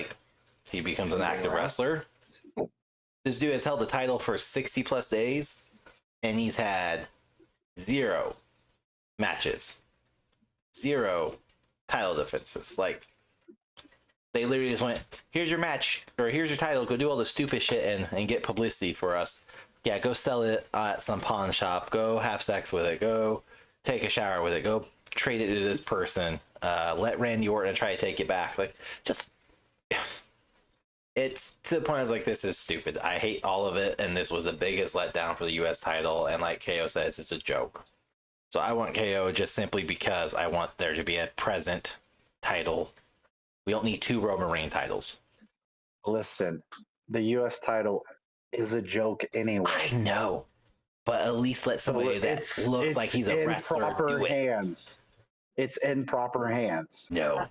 Speaker 1: he becomes an active wrestler. This dude has held the title for 60 plus days, and he's had 0 matches, 0 title defenses. They literally just went, here's your match, or here's your title, go do all the stupid shit and get publicity for us. Yeah, go sell it at some pawn shop, go have sex with it, go take a shower with it, go trade it to this person, let Randy Orton try to take it back. It's to the point I was like, this is stupid. I hate all of it, and this was the biggest letdown for the U.S. title, and like KO said, it's just a joke. So I want KO just simply because I want there to be a present title. We don't need 2 Roman Reigns titles.
Speaker 3: Listen, the U.S. title is a joke anyway.
Speaker 1: I know. But at least let somebody that looks like he's a wrestler do it.
Speaker 3: Hands. It's in proper hands.
Speaker 1: No.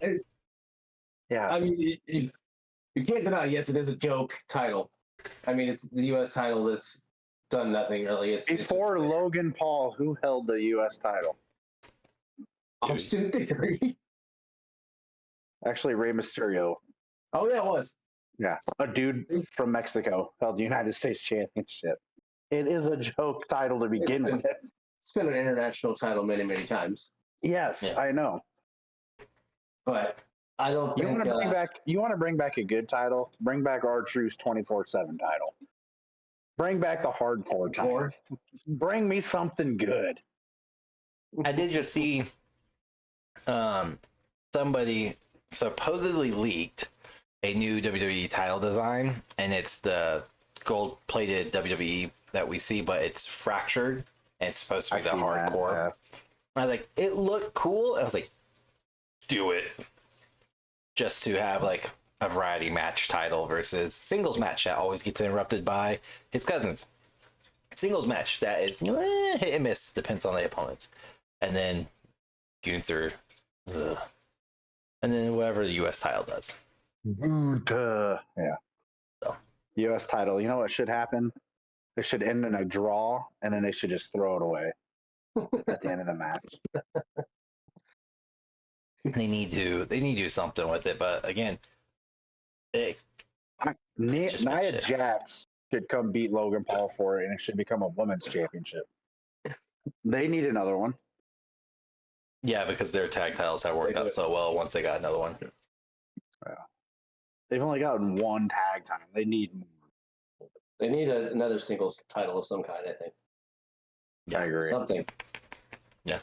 Speaker 3: Yeah.
Speaker 2: I mean, you can't deny, yes, it is a joke title. I mean, it's the U.S. title that's done nothing, really.
Speaker 3: Before Logan Paul, who held the U.S. title?
Speaker 2: Austin Theory.
Speaker 3: Actually, Rey Mysterio.
Speaker 2: Oh, yeah, it was.
Speaker 3: Yeah, a dude from Mexico held the United States Championship. It is a joke title to begin with.
Speaker 2: It's been an international title many, many times.
Speaker 3: Yes,
Speaker 1: Yeah.
Speaker 3: I know.
Speaker 2: But I don't
Speaker 3: You
Speaker 2: think
Speaker 3: want to bring back? You want to bring back a good title? Bring back R-Truth's 24/7 title. Bring back the hardcore title. Bring me something good.
Speaker 1: I did just see somebody supposedly leaked a new WWE title design, and it's the gold-plated WWE that we see, but it's fractured, and it's supposed to be the hardcore. I was like, it looked cool. I was like, do it. Just to have like a variety match title versus singles match that always gets interrupted by his cousins. Singles match that is hit and miss, depends on the opponents. And then Gunther. Ugh. And then whatever the US title does.
Speaker 3: Yeah.
Speaker 1: So.
Speaker 3: US title. You know what should happen? It should end in a draw, and then they should just throw it away at the end of the match.
Speaker 1: They need to do something with it, but again,
Speaker 3: Nia Jax should come beat Logan Paul for it, and it should become a women's championship. They need another one.
Speaker 1: yeah, because their tag titles have worked out so well once they got another one.
Speaker 3: Yeah. They've only gotten one tag time. They need more.
Speaker 2: They need another singles title of some kind, I think.
Speaker 3: Yeah, I agree.
Speaker 2: Something.
Speaker 1: Yeah.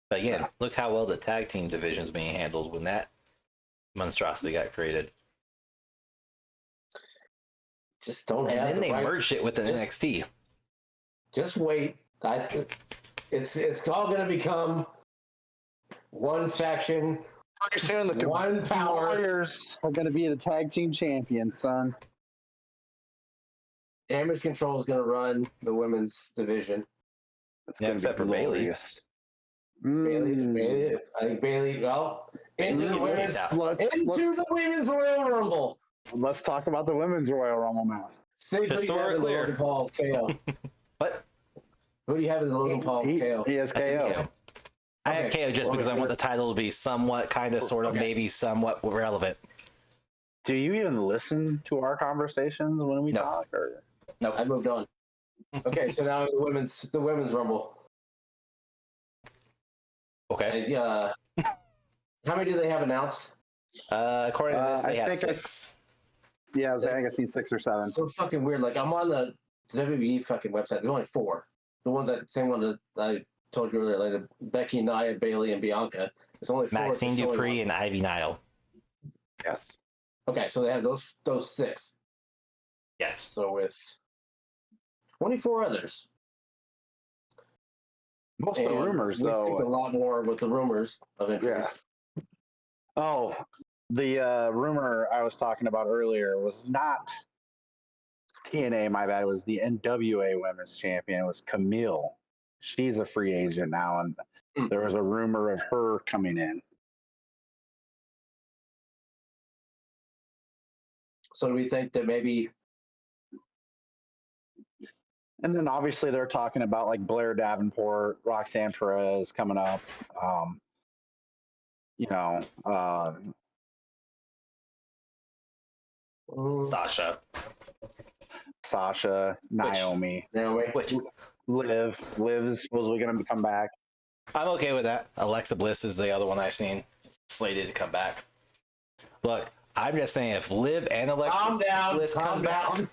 Speaker 1: But again, look how well the tag team division is being handled when that monstrosity got created.
Speaker 2: Just don't
Speaker 1: and
Speaker 2: have.
Speaker 1: And then they merged it with the NXT.
Speaker 2: Just wait. I think it's all going to become one faction.
Speaker 3: Pretty soon, the
Speaker 2: one power.
Speaker 3: Warriors are going to be the tag team champions, son.
Speaker 2: Damage Control is going to run the women's division.
Speaker 1: Yeah, except for Bayley.
Speaker 2: Bayley. I think Bayley. Well, into the women's Royal Rumble.
Speaker 3: Let's talk about the women's Royal Rumble now.
Speaker 2: Who do you have in the Logan Paul KO?
Speaker 1: What?
Speaker 2: Who do you have in the Logan Paul KO?
Speaker 3: He has KO.
Speaker 1: I have KO just because I want the title to be somewhat, kind of, sort of, maybe somewhat relevant.
Speaker 3: Do you even listen to our conversations when we talk? Or?
Speaker 2: No, I moved on. Okay, so now the women's Rumble.
Speaker 1: Okay.
Speaker 2: How many do they have announced?
Speaker 1: According to this, they have 6.
Speaker 3: Yeah, I think I've seen 6 or 7.
Speaker 2: It's so fucking weird. Like, I'm on the WWE fucking website. There's only 4. Same one that I told you earlier, like Becky, Nia, Bayley, and Bianca. It's only 4.
Speaker 1: Maxine Dupree and Ivy Nile.
Speaker 3: Yes.
Speaker 2: Okay, so they have those 6.
Speaker 1: Yes.
Speaker 2: So with 24 others.
Speaker 3: Most of the rumors, though.
Speaker 2: We think a lot more with the rumors of entries.
Speaker 3: Yeah. Oh, the rumor I was talking about earlier was not TNA, my bad. It was the NWA Women's Champion. It was Camille. She's a free agent now, and there was a rumor of her coming in.
Speaker 2: So do we think that maybe...
Speaker 3: And then obviously they're talking about like Blair Davenport, Roxanne Perez coming up. Sasha, Naomi. Liv is supposedly going to come back.
Speaker 1: I'm okay with that. Alexa Bliss is the other one I've seen slated to come back. Look, I'm just saying if Liv and Alexa Bliss comes back,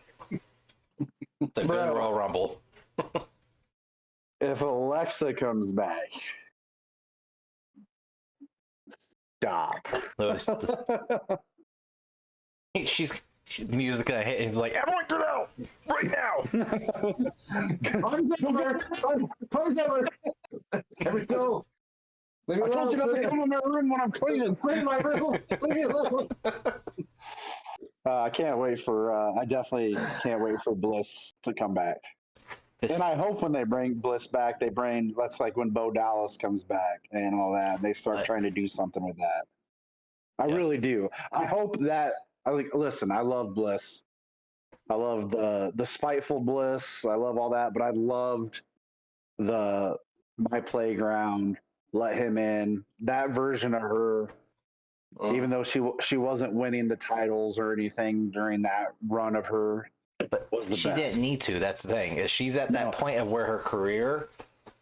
Speaker 1: it's a good Royal Rumble.
Speaker 3: If Alexa comes back, stop.
Speaker 1: She's music gonna hit. It's like, everyone get out right now.
Speaker 2: Party's over. There we go.
Speaker 3: I told you not to come in my room when I'm cleaning.
Speaker 2: Clean my room. Leave me alone.
Speaker 3: I can't wait for. I definitely can't wait for Bliss to come back. And I hope when they bring Bliss back, that's like when Bo Dallas comes back and all that. They start trying to do something with that. I really do. I hope that. Listen, I love Bliss. I love the spiteful Bliss. I love all that, but I loved the My Playground, Let Him In, that version of her even though she wasn't winning the titles or anything during that run of her.
Speaker 1: But
Speaker 3: was the
Speaker 1: she
Speaker 3: best.
Speaker 1: didn't need to. That's the thing. Is she's at that point of where her career,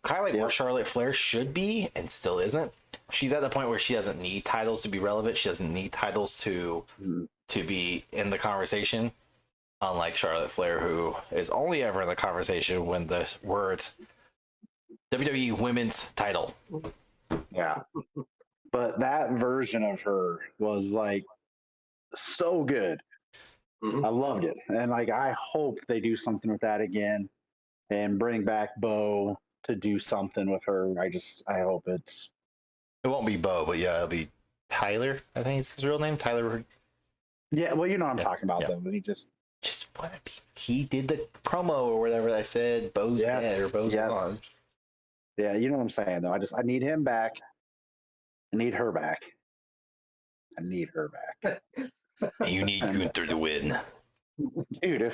Speaker 1: kind of like where Charlotte Flair should be, and still isn't. She's at the point where she doesn't need titles to be relevant. She doesn't need titles to be in the conversation. Unlike Charlotte Flair, who is only ever in the conversation when the words WWE Women's Title.
Speaker 3: Yeah. But that version of her was like so good. I loved it. And like I hope they do something with that again and bring back Bo to do something with her. I hope it's.
Speaker 1: It won't be Bo, but yeah, it'll be Tyler. I think it's his real name, Tyler.
Speaker 3: Yeah, well, you know what I'm talking about though. But he just
Speaker 1: want to be. He did the promo or whatever I said. Bo's dead or Bo's gone.
Speaker 3: Yeah, you know what I'm saying though. I need him back. I need her back. I need her back.
Speaker 1: And you need Gunther to win.
Speaker 3: Dude,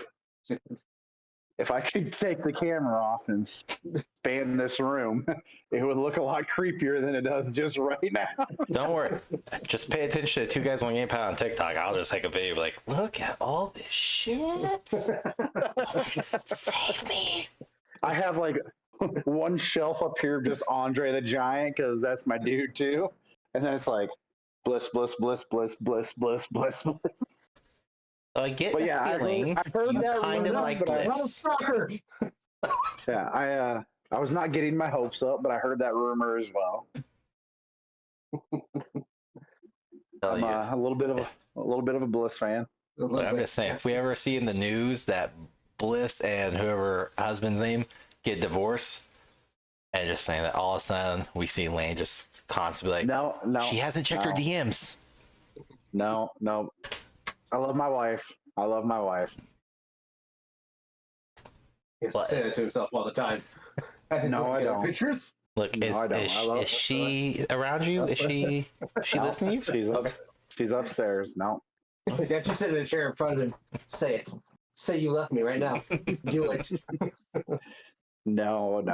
Speaker 3: if I could take the camera off and span this room, it would look a lot creepier than it does just right now.
Speaker 1: Don't worry. Just pay attention to two guys on Gamepad on TikTok. I'll just take a video like, look at all this shit. Save me.
Speaker 3: I have like one shelf up here, just Andre the Giant, because that's my dude too. And then it's like, bliss, bliss, bliss, bliss, bliss, bliss, bliss, bliss.
Speaker 1: I get the feeling.
Speaker 3: I heard
Speaker 1: you
Speaker 3: that
Speaker 1: kind of like Bliss.
Speaker 3: Yeah, I was not getting my hopes up, but I heard that rumor as well. I'm a little bit of a Bliss fan.
Speaker 1: I'm just saying, if we ever see in the news that Bliss and whoever husband's name get divorced, and just saying that all of a sudden we see Lane just constantly like,
Speaker 3: no,
Speaker 1: she hasn't checked her DMs.
Speaker 3: No. I love my wife.
Speaker 2: He has to say that to himself all the time.
Speaker 3: No, I don't.
Speaker 2: Pictures.
Speaker 1: Look, is she around you? Is she listening to you?
Speaker 3: She's upstairs. No.
Speaker 2: Yeah, just sit in a chair in front of him. Say it. Say you left me right now. Do it.
Speaker 3: No.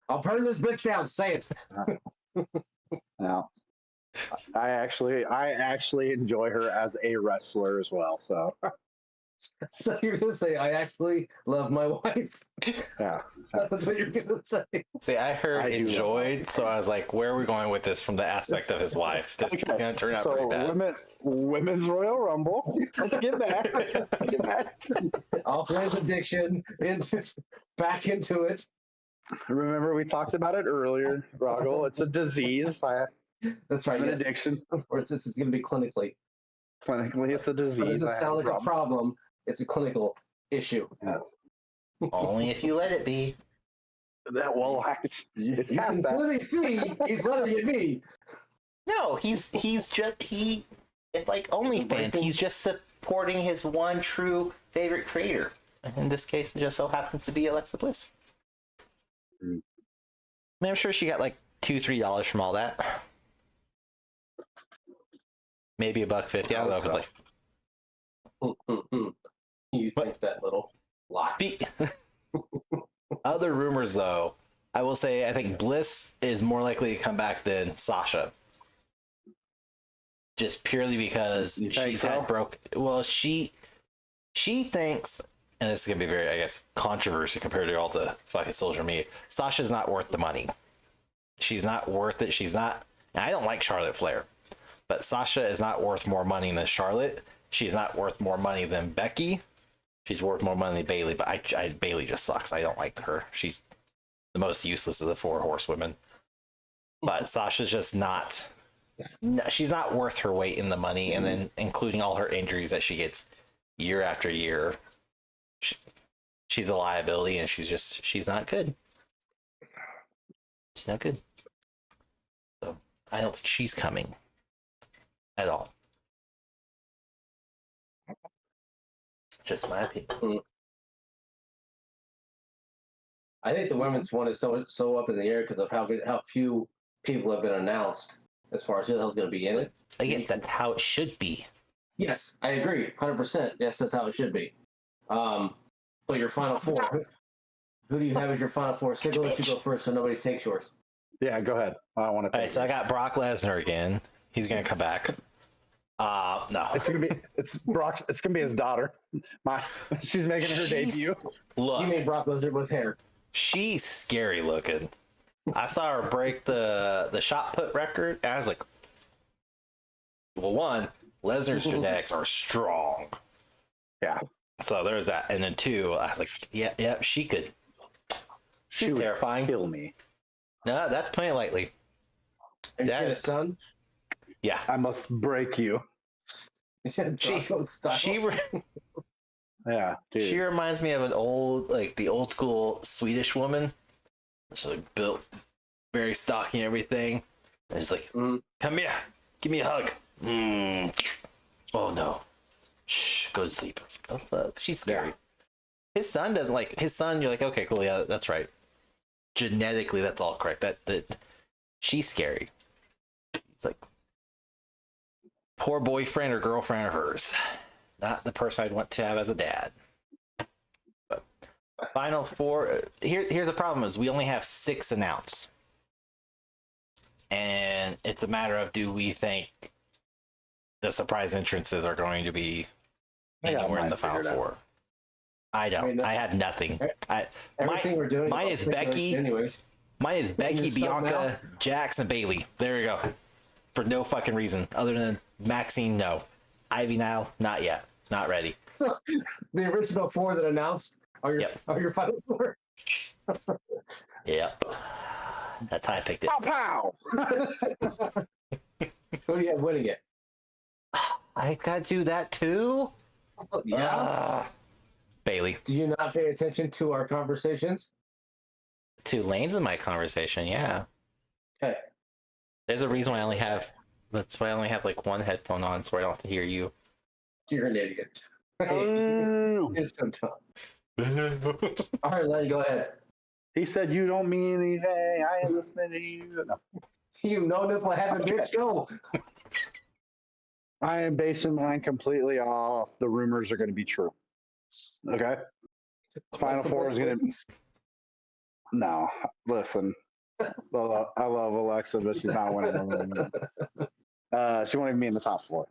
Speaker 2: I'll burn this bitch down. Say it.
Speaker 3: No. I actually enjoy her as a wrestler as well. So
Speaker 2: you're gonna say I actually love my wife.
Speaker 3: Yeah,
Speaker 2: that's what you're gonna say.
Speaker 1: See, I heard enjoyed, so I was like, where are we going with this from the aspect of his wife? This is gonna turn out pretty bad.
Speaker 3: Women's Royal Rumble. Let's get back.
Speaker 2: Off Lane's addiction back into it.
Speaker 3: Remember, we talked about it earlier, Rahgel. It's a disease.
Speaker 2: That's right.
Speaker 3: An addiction.
Speaker 2: Or this is going to be clinically.
Speaker 3: Clinically, it's a disease.
Speaker 2: It doesn't sound like a problem. It's a clinical issue.
Speaker 3: Yes.
Speaker 1: Only if you let it be.
Speaker 2: You can clearly see he's letting it be.
Speaker 1: No, he's just it's like OnlyFans. He's just supporting his one true favorite creator. And in this case, it just so happens to be Alexa Bliss. I mean, I'm sure she got like $2-3 from all that. Maybe $1.50. I don't know if it's like.
Speaker 2: You think that little lot.
Speaker 1: Other rumors, though, I will say I think Bliss is more likely to come back than Sasha. Just purely because she's had broke. Well, she thinks, and this is gonna be very, I guess, controversial compared to all the fucking social media. Sasha's not worth the money. She's not worth it. She's not. And I don't like Charlotte Flair, but Sasha is not worth more money than Charlotte. She's not worth more money than Becky. She's worth more money than Bayley, but Bayley just sucks. I don't like her. She's the most useless of the 4 horsewomen. But Sasha's just not. No, she's not worth her weight in the money, and then including all her injuries that she gets year after year. She's a liability, and she's not good. She's not good. So I don't think she's coming at all. Just my opinion.
Speaker 2: I think the women's one is so up in the air because of how few people have been announced as far as who the hell's going to be in it.
Speaker 1: Again, that's how it should be.
Speaker 2: Yes, I agree, 100%. Yes, that's how it should be. But your final 4, who do you have as your final 4? Sigel, let you go first so nobody takes yours.
Speaker 3: Yeah, go ahead. I don't want to.
Speaker 1: All right, so I got Brock Lesnar again. He's gonna come back. No.
Speaker 3: It's gonna be his daughter. She's making her debut.
Speaker 1: Look,
Speaker 2: You made Brock Lesnar with hair.
Speaker 1: she's scary looking. I saw her break the shot put record, and I was like, well, one, Lesnar's genetics are strong.
Speaker 3: Yeah.
Speaker 1: So there's that. And then two, I was like, yeah, she could. She's
Speaker 3: would
Speaker 1: terrifying.
Speaker 3: Kill me.
Speaker 1: No, that's playing it lightly.
Speaker 2: And
Speaker 1: That
Speaker 2: she had a
Speaker 1: is-
Speaker 2: son.
Speaker 1: Yeah.
Speaker 3: I must break you. Yeah, dude.
Speaker 1: She reminds me of an old, like the old school Swedish woman. She's like built, very stocky and everything. And she's like, come here, give me a hug. Oh no. Shh, go to sleep. I was like, oh fuck, she's scary.
Speaker 3: Yeah.
Speaker 1: His son doesn't like his son. You're like, okay, cool, yeah, that's right. Genetically, that's all correct. That she's scary. It's like poor boyfriend or girlfriend of hers. Not the person I'd want to have as a dad. But final four. Here's the problem: is we only have 6 announced, and it's a matter of do we think the surprise entrances are going to be anywhere in the final 4? I don't.
Speaker 2: I mean,
Speaker 1: I have nothing.
Speaker 2: Everything we're doing.
Speaker 1: Mine is Becky.
Speaker 2: Anyways,
Speaker 1: Mine is Becky,
Speaker 2: just stop
Speaker 1: Bianca, Jax, and Bailey. There you go. For no fucking reason other than Maxine. No. Ivy now. Not yet. Not ready.
Speaker 2: so the original 4 that announced are your final 4.
Speaker 1: Yep. That's how I picked it.
Speaker 3: Pow pow.
Speaker 2: Who do you have winning it?
Speaker 1: I gotta do that too.
Speaker 2: Yeah.
Speaker 1: Bailey.
Speaker 2: Do you not pay attention to our conversations?
Speaker 1: 2 lanes in my conversation. Yeah.
Speaker 2: Okay.
Speaker 1: There's a reason why I only have. That's why I only have like one headphone on, so I don't have to hear you.
Speaker 2: You're an idiot.
Speaker 3: Oh.
Speaker 2: You're so dumb. All right, Lenny, go ahead.
Speaker 3: He said you don't mean anything. I ain't listening to you. No.
Speaker 2: You no nipple having bitch, go.
Speaker 3: I am basing mine completely off the rumors are going to be true. Okay. Final 4 is going to. No, listen. Well, I love Alexa, but she's not winning. She won't even be in the top 4.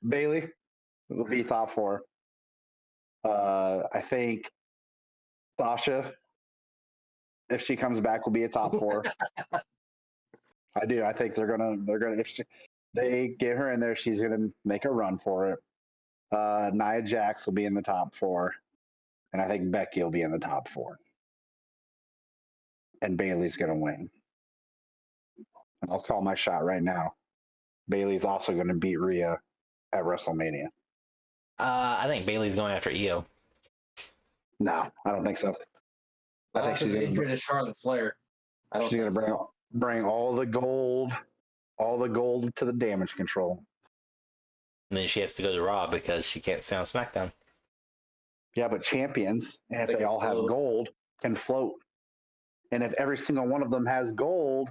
Speaker 3: Bailey will be top 4. I think Sasha, if she comes back, will be a top 4. I do. I think they're gonna. If they get her in there, she's gonna make a run for it. Nia Jax will be in the top 4, and I think Becky will be in the top 4. And Bailey's gonna win. And I'll call my shot right now. Bailey's also gonna beat Rhea at WrestleMania.
Speaker 1: I think Bailey's going after Io.
Speaker 3: No, I don't think so. I think she's
Speaker 2: injured
Speaker 3: gonna.
Speaker 2: to Charlotte Flair. I don't.
Speaker 3: She's gonna
Speaker 2: think
Speaker 3: bring all the gold to the damage control.
Speaker 1: And then she has to go to Raw because she can't stay on SmackDown.
Speaker 3: Yeah, but champions, and if they all have gold, can float. And if every single one of them has gold,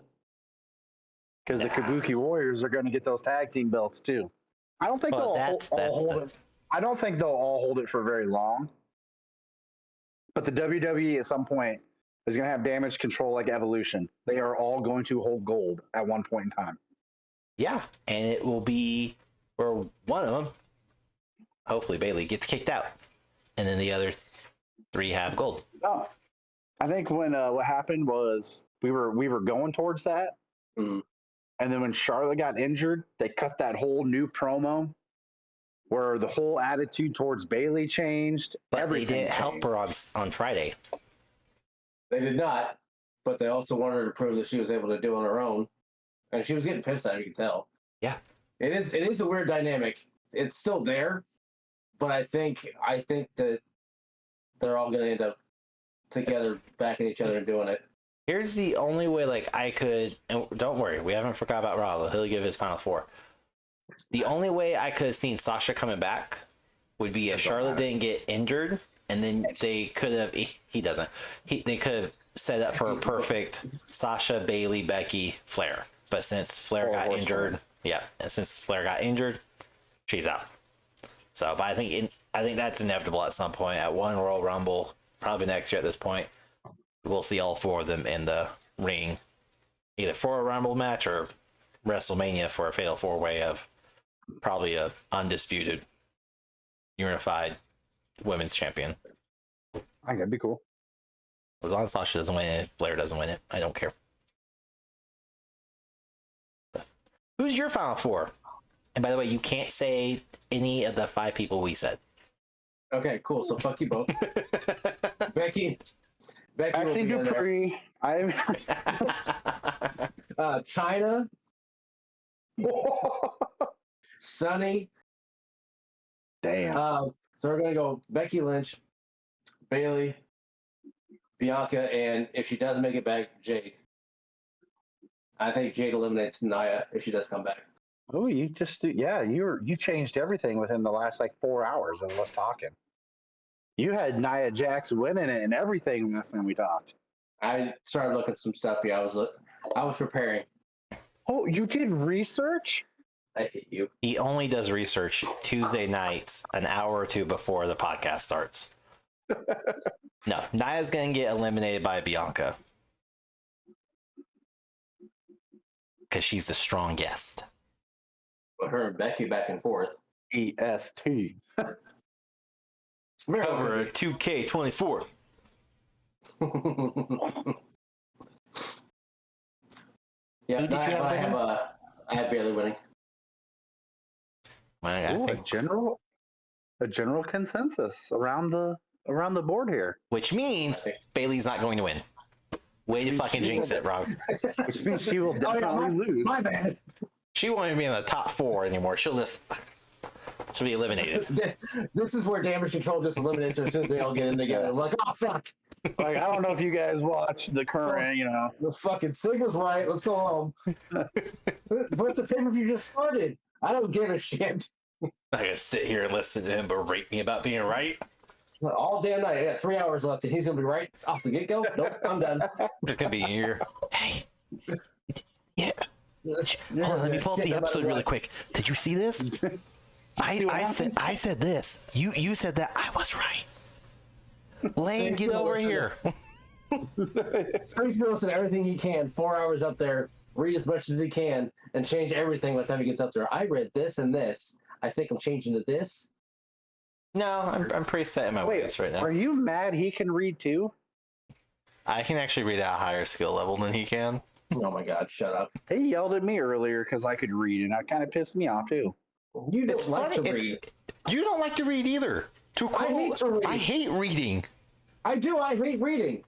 Speaker 3: because the Kabuki Warriors are going to get those tag team belts too. I don't think they'll all hold it. I don't think they'll all hold it for very long. But the WWE at some point is going to have damage control like Evolution. They are all going to hold gold at one point in time.
Speaker 1: Yeah, and it will be where one of them, hopefully Bailey, gets kicked out, and then the other 3 have gold.
Speaker 3: Oh, I think when what happened was we were going towards that, and then when Charlotte got injured, they cut that whole new promo where the whole attitude towards Bailey changed.
Speaker 1: But
Speaker 3: Everything
Speaker 1: they didn't help
Speaker 3: changed.
Speaker 1: her on Friday.
Speaker 2: They did not, but they also wanted her to prove that she was able to do it on her own, and she was getting pissed at it. You can tell.
Speaker 1: Yeah,
Speaker 2: it is a weird dynamic. It's still there, but I think that they're all going to end up together, backing each other and doing it.
Speaker 1: Here's the only way, like, I could, and don't worry, we haven't forgot about Rahgel. He'll give his final 4. The only way I could have seen Sasha coming back would be if Charlotte didn't get injured, and then they could have, he doesn't, they could have set up for a perfect Sasha, Bailey, Becky, Flair. But since Flair got injured, she's out. So, but I think that's inevitable at some point. At one Royal Rumble, probably next year at this point, we'll see all 4 of them in the ring, either for a Rumble match or WrestleMania for a fatal 4-way of probably a undisputed, unified women's champion.
Speaker 3: I think that'd be cool.
Speaker 1: As long as Sasha doesn't win it, Blair doesn't win it, I don't care. But who's your final 4? And by the way, you can't say any of the 5 people we said.
Speaker 2: Okay, cool. So fuck you both. Becky
Speaker 3: Actually,
Speaker 2: will be in
Speaker 3: Dupree. I'm.
Speaker 2: there. China, Sunny.
Speaker 3: Damn.
Speaker 2: So we're gonna go Becky Lynch, Bailey, Bianca, and if she doesn't make it back, Jade. I think Jade eliminates Nia if she does come back.
Speaker 3: Oh, you changed everything within the last like 4 hours of us talking. You had Nia Jax winning it and everything last time we talked.
Speaker 2: I started looking at some stuff. Yeah, I was preparing.
Speaker 3: Oh, you did research?
Speaker 2: I hate you.
Speaker 1: He only does research Tuesday nights, an hour or 2 before the podcast starts. No, Nia's gonna get eliminated by Bianca because she's the strongest.
Speaker 2: But her and Becky back and forth.
Speaker 3: EST.
Speaker 1: Over a 2K24.
Speaker 2: Yeah,
Speaker 1: Who did you have
Speaker 2: I have Bailey winning.
Speaker 1: I
Speaker 3: Ooh,
Speaker 1: think,
Speaker 3: a general consensus around the board here.
Speaker 1: which means Bailey's not going to win. Way to fucking jinx it, Rob.
Speaker 3: Which means she will definitely lose.
Speaker 2: My bad.
Speaker 1: She won't even be in the top 4 anymore. She'll be eliminated.
Speaker 2: This is where Damage Control just eliminates her as soon as they all get in together. I'm like, oh fuck.
Speaker 3: Like, I don't know if you guys watch the current,
Speaker 2: The fucking signal's right. Let's go home. But the pay-per-view just started. I don't give a shit.
Speaker 1: I'm not gonna sit here and listen to him berate me about being right.
Speaker 2: All damn night. I got 3 hours left, and he's gonna be right off the get-go. Nope, I'm done.
Speaker 1: I'm just gonna be here. Hey, yeah. Hold on, let me pull up the episode really quick. Did you see this? I said this. You said that. I was right. Lane, get over here.
Speaker 2: Frank's gonna listen to everything he can. 4 hours up there, read as much as he can, and change everything by the time he gets up there. I read this and this. I think I'm changing to this.
Speaker 1: No, I'm pretty set in my ways right now.
Speaker 3: Are you mad he can read too?
Speaker 1: I can actually read at a higher skill level than he can.
Speaker 2: Oh my god, shut up.
Speaker 3: He yelled at me earlier because I could read, and that kind of pissed me off too.
Speaker 2: You don't
Speaker 1: It's
Speaker 2: like
Speaker 1: funny.
Speaker 2: to read.
Speaker 1: You don't like to read either.
Speaker 2: I hate to read.
Speaker 1: I hate reading.
Speaker 2: I do. I hate reading.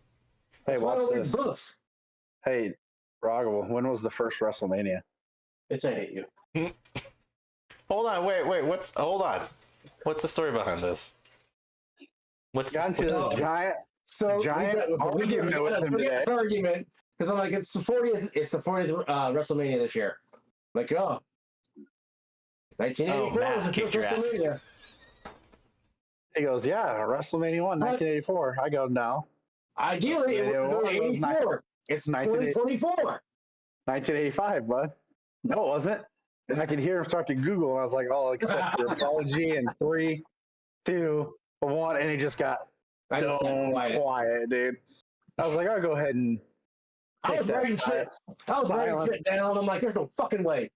Speaker 3: Hey,
Speaker 2: That's why I
Speaker 3: watch
Speaker 2: don't read
Speaker 3: this.
Speaker 2: books.
Speaker 3: Hey, Rahgel, when was the first WrestleMania?
Speaker 2: It's I hate you.
Speaker 1: Hold on, wait. Hold on. What's the story behind this?
Speaker 3: Got into
Speaker 2: what's-
Speaker 3: the giant.
Speaker 2: So
Speaker 3: Giant argument with him today.
Speaker 2: argument because I'm like, it's the 40th. It's the 40th WrestleMania this year. I'm like, oh, 1984 was
Speaker 1: Matt,
Speaker 2: the first
Speaker 1: kick your ass.
Speaker 2: WrestleMania.
Speaker 3: He goes, yeah, WrestleMania 1, 1984. I go, no.
Speaker 2: Ideally, it would go to
Speaker 3: WrestleMania 1 was
Speaker 2: 84. It's 2024.
Speaker 3: 1985, bud. No, it wasn't. And I could hear him start to Google, and I was like, oh, accept your apology in 3, 2, 1, and he just got
Speaker 2: I just said quiet.
Speaker 3: dude. I was like, I'll go ahead and
Speaker 2: I was writing shit. I was writing
Speaker 3: Silence.
Speaker 2: shit down. I'm like, there's no fucking way.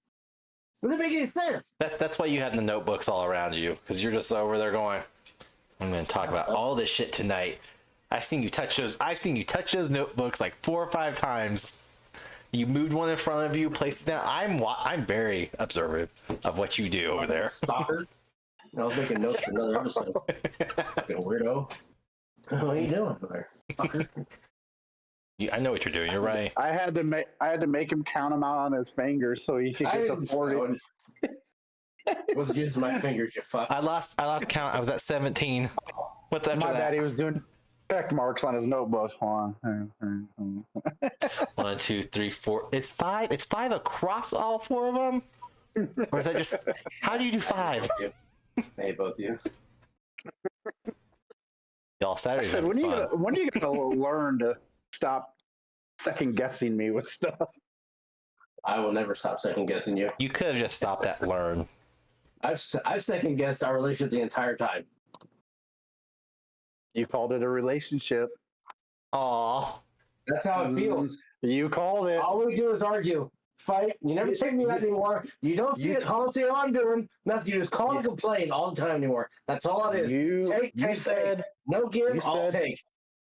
Speaker 2: Doesn't make any sense.
Speaker 1: That's why you had the notebooks all around you, because you're just over there going, I'm going to talk about all this shit tonight. I've seen you touch those notebooks like 4 or 5 times. You moved one in front of you, placed it down. I'm very observant of what you do over there.
Speaker 2: Stalker. I was making notes for another episode. Fucking weirdo. What are you doing over there? Fucker.
Speaker 1: I know what you're doing. You're right.
Speaker 3: I had to make him count them out on his fingers so he could
Speaker 2: I
Speaker 3: get the
Speaker 2: didn't
Speaker 3: 40.
Speaker 2: wasn't using my fingers, you fuck.
Speaker 1: I lost count. I was at 17. What's after
Speaker 3: My
Speaker 1: that?
Speaker 3: bad, he was doing check marks on his notebook. Hold on.
Speaker 1: 1, 2, 3, 4. It's 5. It's 5 across all 4 of them. Or is that just? How do you do 5?
Speaker 2: Hey, both of you.
Speaker 1: Y'all
Speaker 3: I
Speaker 1: Saturdays.
Speaker 3: said,
Speaker 1: are
Speaker 3: when
Speaker 1: fun.
Speaker 3: are you gonna learn to stop second guessing me with stuff?
Speaker 2: I will never stop second guessing you.
Speaker 1: You could have just stopped at learn.
Speaker 2: I've second guessed our relationship the entire time.
Speaker 3: You called it a relationship.
Speaker 1: Aw.
Speaker 2: That's how it feels.
Speaker 3: You called it.
Speaker 2: All we do is argue. fight. You never take me out anymore. You don't see it. Call and see how I'm doing. Nothing. You just call and complain all the time anymore. That's all it is. Take. No give, I'll take.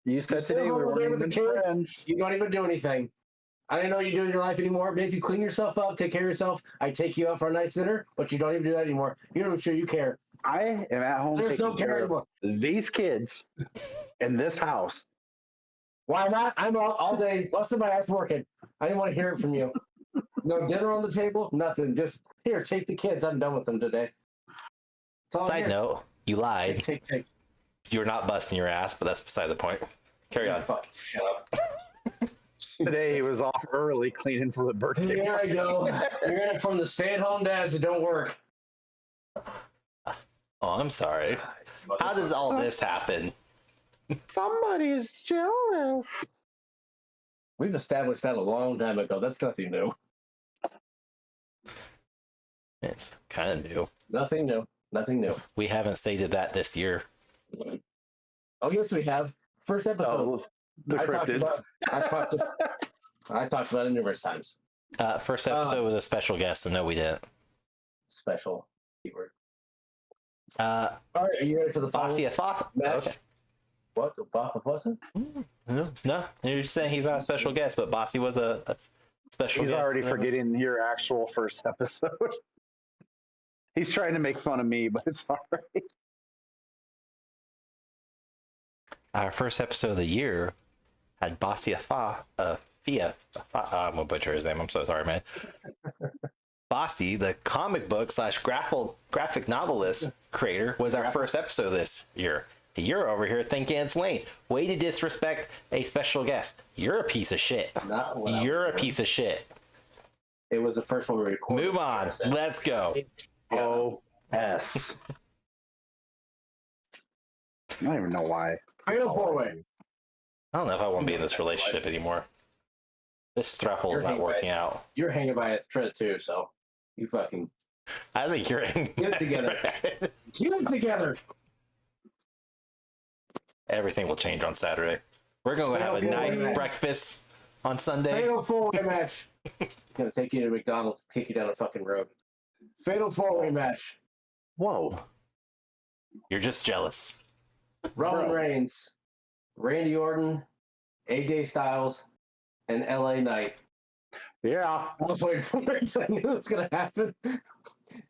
Speaker 3: You said today we weren't even friends.
Speaker 2: You don't even do anything. I didn't know you do in your life anymore. Maybe if you clean yourself up, take care of yourself, I take you out for a nice dinner, but you don't even do that anymore. You're not sure you care.
Speaker 3: I am at home
Speaker 2: There's no care anymore.
Speaker 3: These kids in this house.
Speaker 2: Why not? I'm out all day, busting my ass working. I didn't want to hear it from you. No dinner on the table, nothing. Just here, take the kids. I'm done with them today.
Speaker 1: Side note, you lied.
Speaker 2: Take.
Speaker 1: You're not busting your ass, but that's beside the point. Carry on.
Speaker 2: Fucking shut up.
Speaker 3: Today he was off early cleaning for the birthday.
Speaker 2: Here I go. You're in it from the stay-at-home dads that don't work.
Speaker 1: Oh, I'm sorry. How does all this happen?
Speaker 3: Somebody's jealous.
Speaker 2: We've established that a long time ago. That's nothing new.
Speaker 1: It's kind of new.
Speaker 2: Nothing new.
Speaker 1: We haven't stated that this year.
Speaker 2: Oh, yes, we have. First episode. I talked about it numerous times.
Speaker 1: First episode with a special guest, so no, we didn't.
Speaker 2: Special keyword.
Speaker 1: All
Speaker 2: right, are you ready for the final match?
Speaker 1: Okay.
Speaker 2: What? Bossy wasn't?
Speaker 1: No, you're saying he's not a special guest, but Bossy was a special guest.
Speaker 3: He's already forgetting your actual first episode. He's trying to make fun of me, but it's all right.
Speaker 1: Our first episode of the year had Bossy Fia. I'm gonna butcher his name. I'm so sorry, man. Bossy, the comic book / graphic novelist creator, was our first episode this year. You're over here thinking it's lame. Way to disrespect a special guest. You're a piece of shit. You're a piece of shit.
Speaker 2: It was the first one we recorded.
Speaker 1: Move on. Let's go.
Speaker 3: O.S. I don't even know why.
Speaker 2: Fatal 4-way.
Speaker 1: I don't know if I want to be in this relationship anymore. This thruple is not working out.
Speaker 2: You're hanging by a thread too, so you fucking.
Speaker 1: I think you're hanging.
Speaker 2: Get it together. Get it together.
Speaker 1: Everything will change on Saturday. We're going to have a nice breakfast on Sunday.
Speaker 2: Fatal 4-way match. He's going to take you to McDonald's, take you down a fucking road. Fatal 4-way match.
Speaker 3: Whoa.
Speaker 1: You're just jealous.
Speaker 2: Roman Reigns, Randy Orton, AJ Styles, and LA Knight.
Speaker 3: Yeah.
Speaker 2: I was waiting for it. I knew it was going to happen. You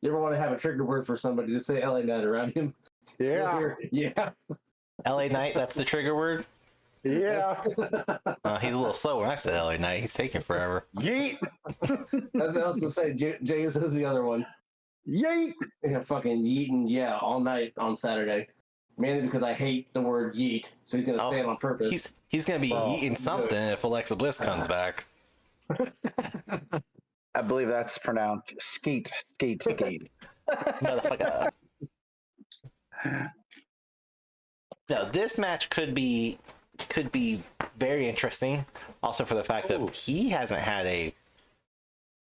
Speaker 2: ever want to have a trigger word for somebody to say LA Knight around him?
Speaker 3: Yeah.
Speaker 2: Yeah.
Speaker 1: LA Knight, that's the trigger word?
Speaker 3: Yeah.
Speaker 1: He's a little slow when I said LA Knight. He's taking forever.
Speaker 3: Yeet.
Speaker 2: That's else to say. James is the other one.
Speaker 3: Yeet.
Speaker 2: Yeah, fucking yeeting, yeah, all night on Saturday. Mainly because I hate the word yeet, so he's going to say it on purpose.
Speaker 1: He's going to be eating something if Alexa Bliss comes back.
Speaker 3: I believe that's pronounced skeet.
Speaker 1: Motherfucker. No, this match could be very interesting. Also for the fact that he hasn't had a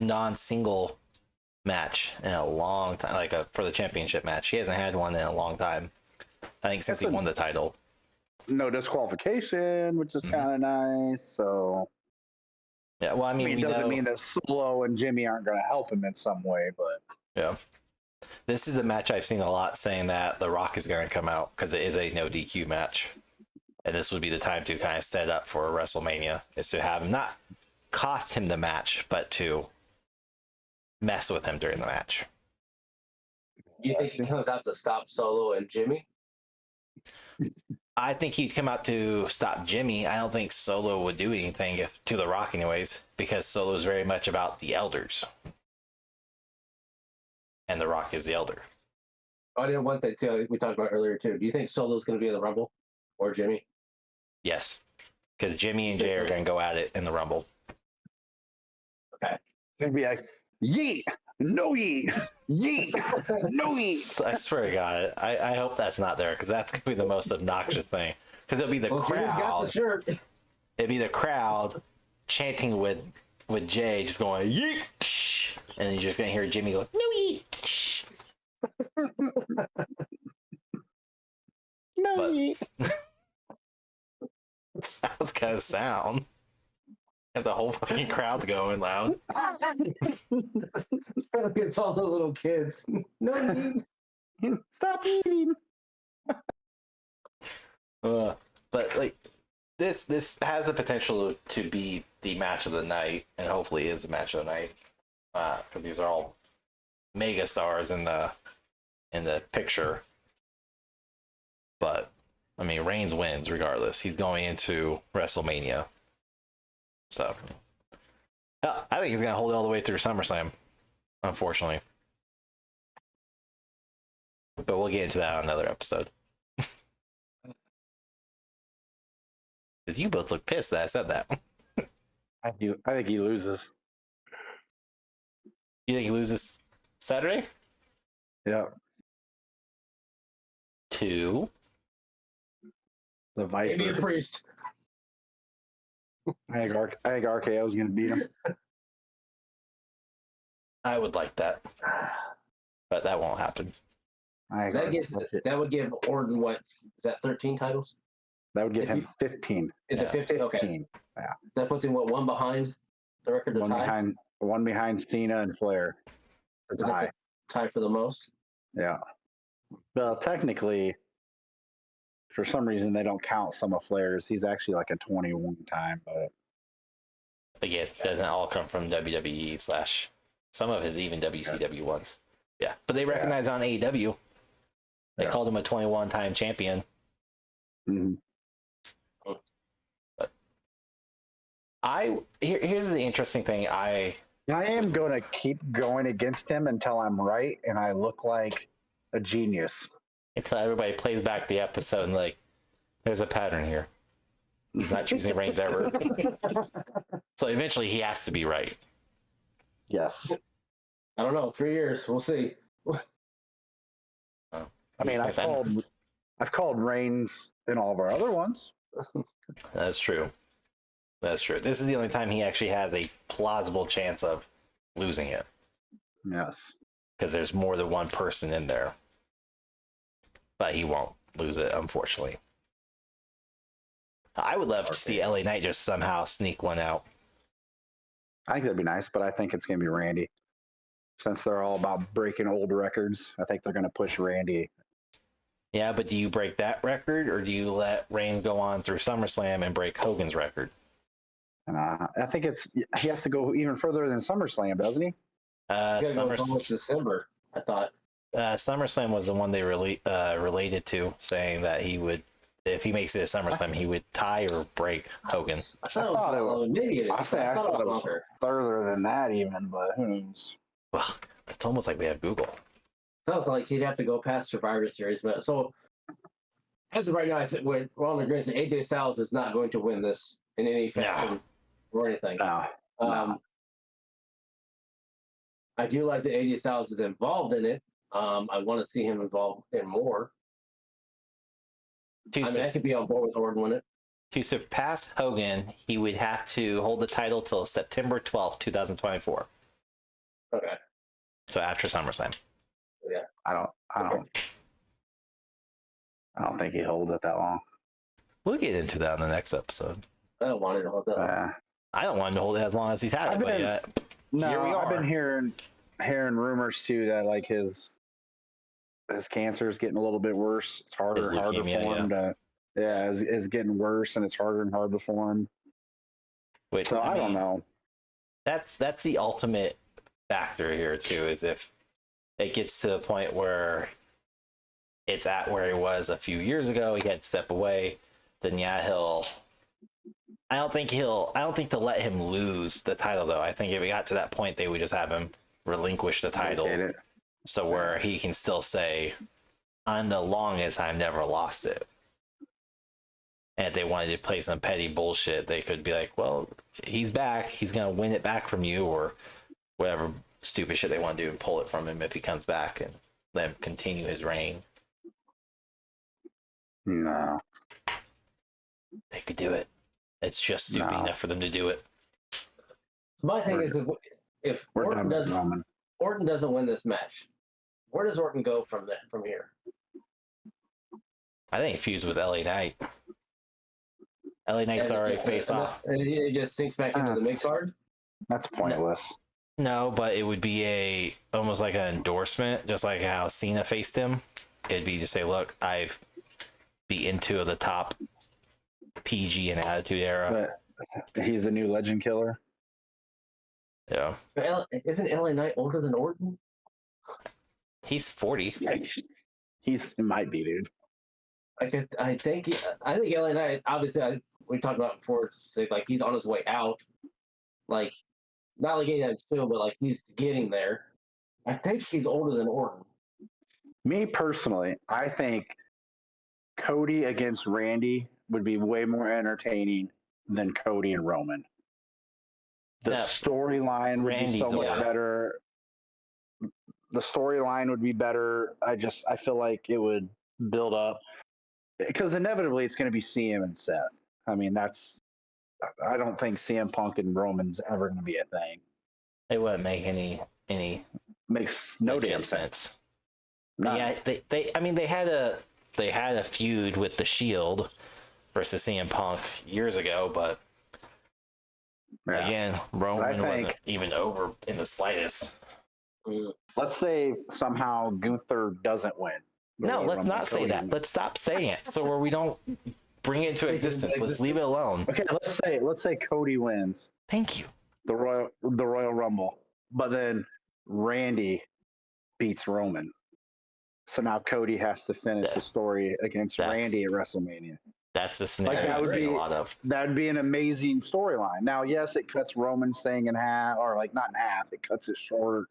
Speaker 1: non-single match in a long time, for the championship match. He hasn't had one in a long time. I think since he won the title.
Speaker 3: No disqualification, which is kind of nice. So
Speaker 1: yeah, well, I mean,
Speaker 3: it doesn't mean that Solo and Jimmy aren't going to help him in some way, but
Speaker 1: yeah. This is the match I've seen a lot saying that The Rock is going to come out because it is a no DQ match. And this would be the time to kind of set up for WrestleMania, is to have him not cost him the match, but to mess with him during the match.
Speaker 2: You think he comes out to stop Solo and Jimmy?
Speaker 1: I think he'd come out to stop Jimmy. I don't think Solo would do anything to The Rock anyways, because Solo is very much about the elders. And The Rock is the elder.
Speaker 2: I didn't want that too. We talked about earlier too. Do you think Solo's going to be in the Rumble or Jimmy?
Speaker 1: Yes, because Jimmy and Jay are going to go at it in the Rumble.
Speaker 2: Okay.
Speaker 3: They'd be like, yeet, no yeet, yeet, no yeet.
Speaker 1: I swear to God, I hope that's not there, because that's going to be the most obnoxious thing. Because it'll be the crowd.
Speaker 2: Jimmy's got the shirt.
Speaker 1: It'd be the crowd chanting with Jay, just going yeet, and then you're just going to hear Jimmy go no yeet.
Speaker 3: No yeet.
Speaker 1: That was kind of sound. Have the whole fucking crowd going loud.
Speaker 2: It's all the little kids. No need.
Speaker 3: Stop eating.
Speaker 1: But like this has the potential to be the match of the night, and hopefully is the match of the night. Because these are all mega stars in the picture. But I mean, Reigns wins regardless. He's going into WrestleMania. So I think he's gonna hold it all the way through SummerSlam, unfortunately. But we'll get into that on another episode. You both look pissed that I said that.
Speaker 3: I think he loses.
Speaker 1: You think he loses Saturday?
Speaker 3: Yeah.
Speaker 1: To
Speaker 3: The Viper.
Speaker 2: Maybe a priest.
Speaker 3: I think RKO is going to beat him.
Speaker 1: I would like that, but that won't happen.
Speaker 2: That would give Orton what is that 13 titles?
Speaker 3: That would give him 15.
Speaker 2: Is it 15? Okay.
Speaker 3: 15. Yeah.
Speaker 2: That puts him one behind the record to tie?
Speaker 3: One behind Cena and Flair.
Speaker 2: Is that tie for the most?
Speaker 3: Yeah. Well, technically, for some reason, they don't count some of Flair's. He's actually like a 21 time, but
Speaker 1: Again, it doesn't all come from WWE / some of his even WCW ones. Yeah, but they recognize on AEW. They called him a 21-time champion.
Speaker 3: Mm-hmm.
Speaker 1: But here's the interesting thing. I
Speaker 3: am going to keep going against him until I'm right and I look like a genius.
Speaker 1: Until everybody plays back the episode and like, there's a pattern here. He's not choosing Reigns ever. So eventually he has to be right.
Speaker 3: Yes.
Speaker 2: I don't know. 3 years. We'll see.
Speaker 3: I mean, I've called Reigns in all of our other ones.
Speaker 1: That's true. That's true. This is the only time he actually has a plausible chance of losing it.
Speaker 3: Yes.
Speaker 1: Because there's more than one person in there. But he won't lose it, unfortunately. I would love to see LA Knight just somehow sneak one out.
Speaker 3: I think that'd be nice, but I think it's going to be Randy. Since they're all about breaking old records, I think they're going to push Randy.
Speaker 1: Yeah, but do you break that record, or do you let Reigns go on through SummerSlam and break Hogan's record?
Speaker 3: I think he has to go even further than SummerSlam, doesn't he?
Speaker 2: Almost December, I thought.
Speaker 1: SummerSlam was the one they related to, saying that he would, if he makes it to SummerSlam, he would tie or break Hogan.
Speaker 2: I thought it was
Speaker 3: further than that even, but who knows?
Speaker 1: Well, it's almost like we have Google.
Speaker 2: Sounds like he'd have to go past Survivor Series, but so as of right now, I think we're on the agreement that AJ Styles is not going to win this in any fashion or anything.
Speaker 3: No.
Speaker 2: I do like that AJ Styles is involved in it. I want to see him involved in more. I could be on board with Orton winning it.
Speaker 1: To surpass Hogan, he would have to hold the title till September 12th, 2024.
Speaker 2: Okay.
Speaker 1: So after SummerSlam.
Speaker 2: Yeah.
Speaker 3: I don't think he holds it that long.
Speaker 1: We'll get into that in the next episode.
Speaker 2: I don't want it to hold that long.
Speaker 1: I don't want him to hold it as long as he's had it, here we are.
Speaker 3: I've been hearing rumors too that like his cancer is getting a little bit worse. It's harder and harder for him to. Yeah, is getting worse, and it's harder and harder for him. So I don't know.
Speaker 1: That's the ultimate factor here too. Is if it gets to the point where it's at where he was a few years ago, he had to step away. Then he'll. I don't think they'll let him lose the title though. I think if it got to that point, they would just have him relinquish the title, so where he can still say, "I'm the longest I've never lost it." And if they wanted to play some petty bullshit, they could be like, "Well, he's back. He's gonna win it back from you," or whatever stupid shit they want to do and pull it from him if he comes back and let him continue his reign.
Speaker 3: No,
Speaker 1: they could do it. It's just stupid enough for them to do it.
Speaker 2: So my thing is, if Orton doesn't win this match, where does Orton go from here?
Speaker 1: I think he feuds with LA Knight. LA Knight's already face off.
Speaker 2: It just sinks back into the mid card.
Speaker 3: That's pointless.
Speaker 1: No, but it would be almost like an endorsement, just like how Cena faced him. It'd be to say, look, I've beaten two of the top PG and Attitude Era.
Speaker 3: But he's the new legend killer.
Speaker 1: Yeah.
Speaker 2: Isn't LA Knight older than Orton?
Speaker 1: He's 40.
Speaker 3: He might be, dude.
Speaker 2: I think LA Knight, obviously, we talked about it before, like he's on his way out. Like, not like anything still, but like he's getting there. I think he's older than Orton.
Speaker 3: Me personally, I think Cody against Randy would be way more entertaining than Cody and Roman. The storyline would be so much better. The storyline would be better. I feel like it would build up because inevitably it's going to be CM and Seth. I mean, I don't think CM Punk and Roman's ever going to be a thing.
Speaker 1: It wouldn't make any
Speaker 3: makes no damn
Speaker 1: sense. Yeah, they had a feud with the Shield versus CM Punk years ago, but again, Roman wasn't even over in the slightest.
Speaker 3: Let's say somehow Gunther doesn't win.
Speaker 1: No, let's not say that. Let's stop saying it. So where we don't bring it into existence. Let's leave it alone.
Speaker 3: Okay, let's say Cody wins.
Speaker 1: Thank you.
Speaker 3: The Royal Rumble, but then Randy beats Roman. So now Cody has to finish the story against Randy at WrestleMania.
Speaker 1: That's the scenario
Speaker 3: that would be
Speaker 1: a lot of.
Speaker 3: That'd be an amazing storyline. Now, yes, it cuts Roman's thing in half, or like not in half. It cuts it short,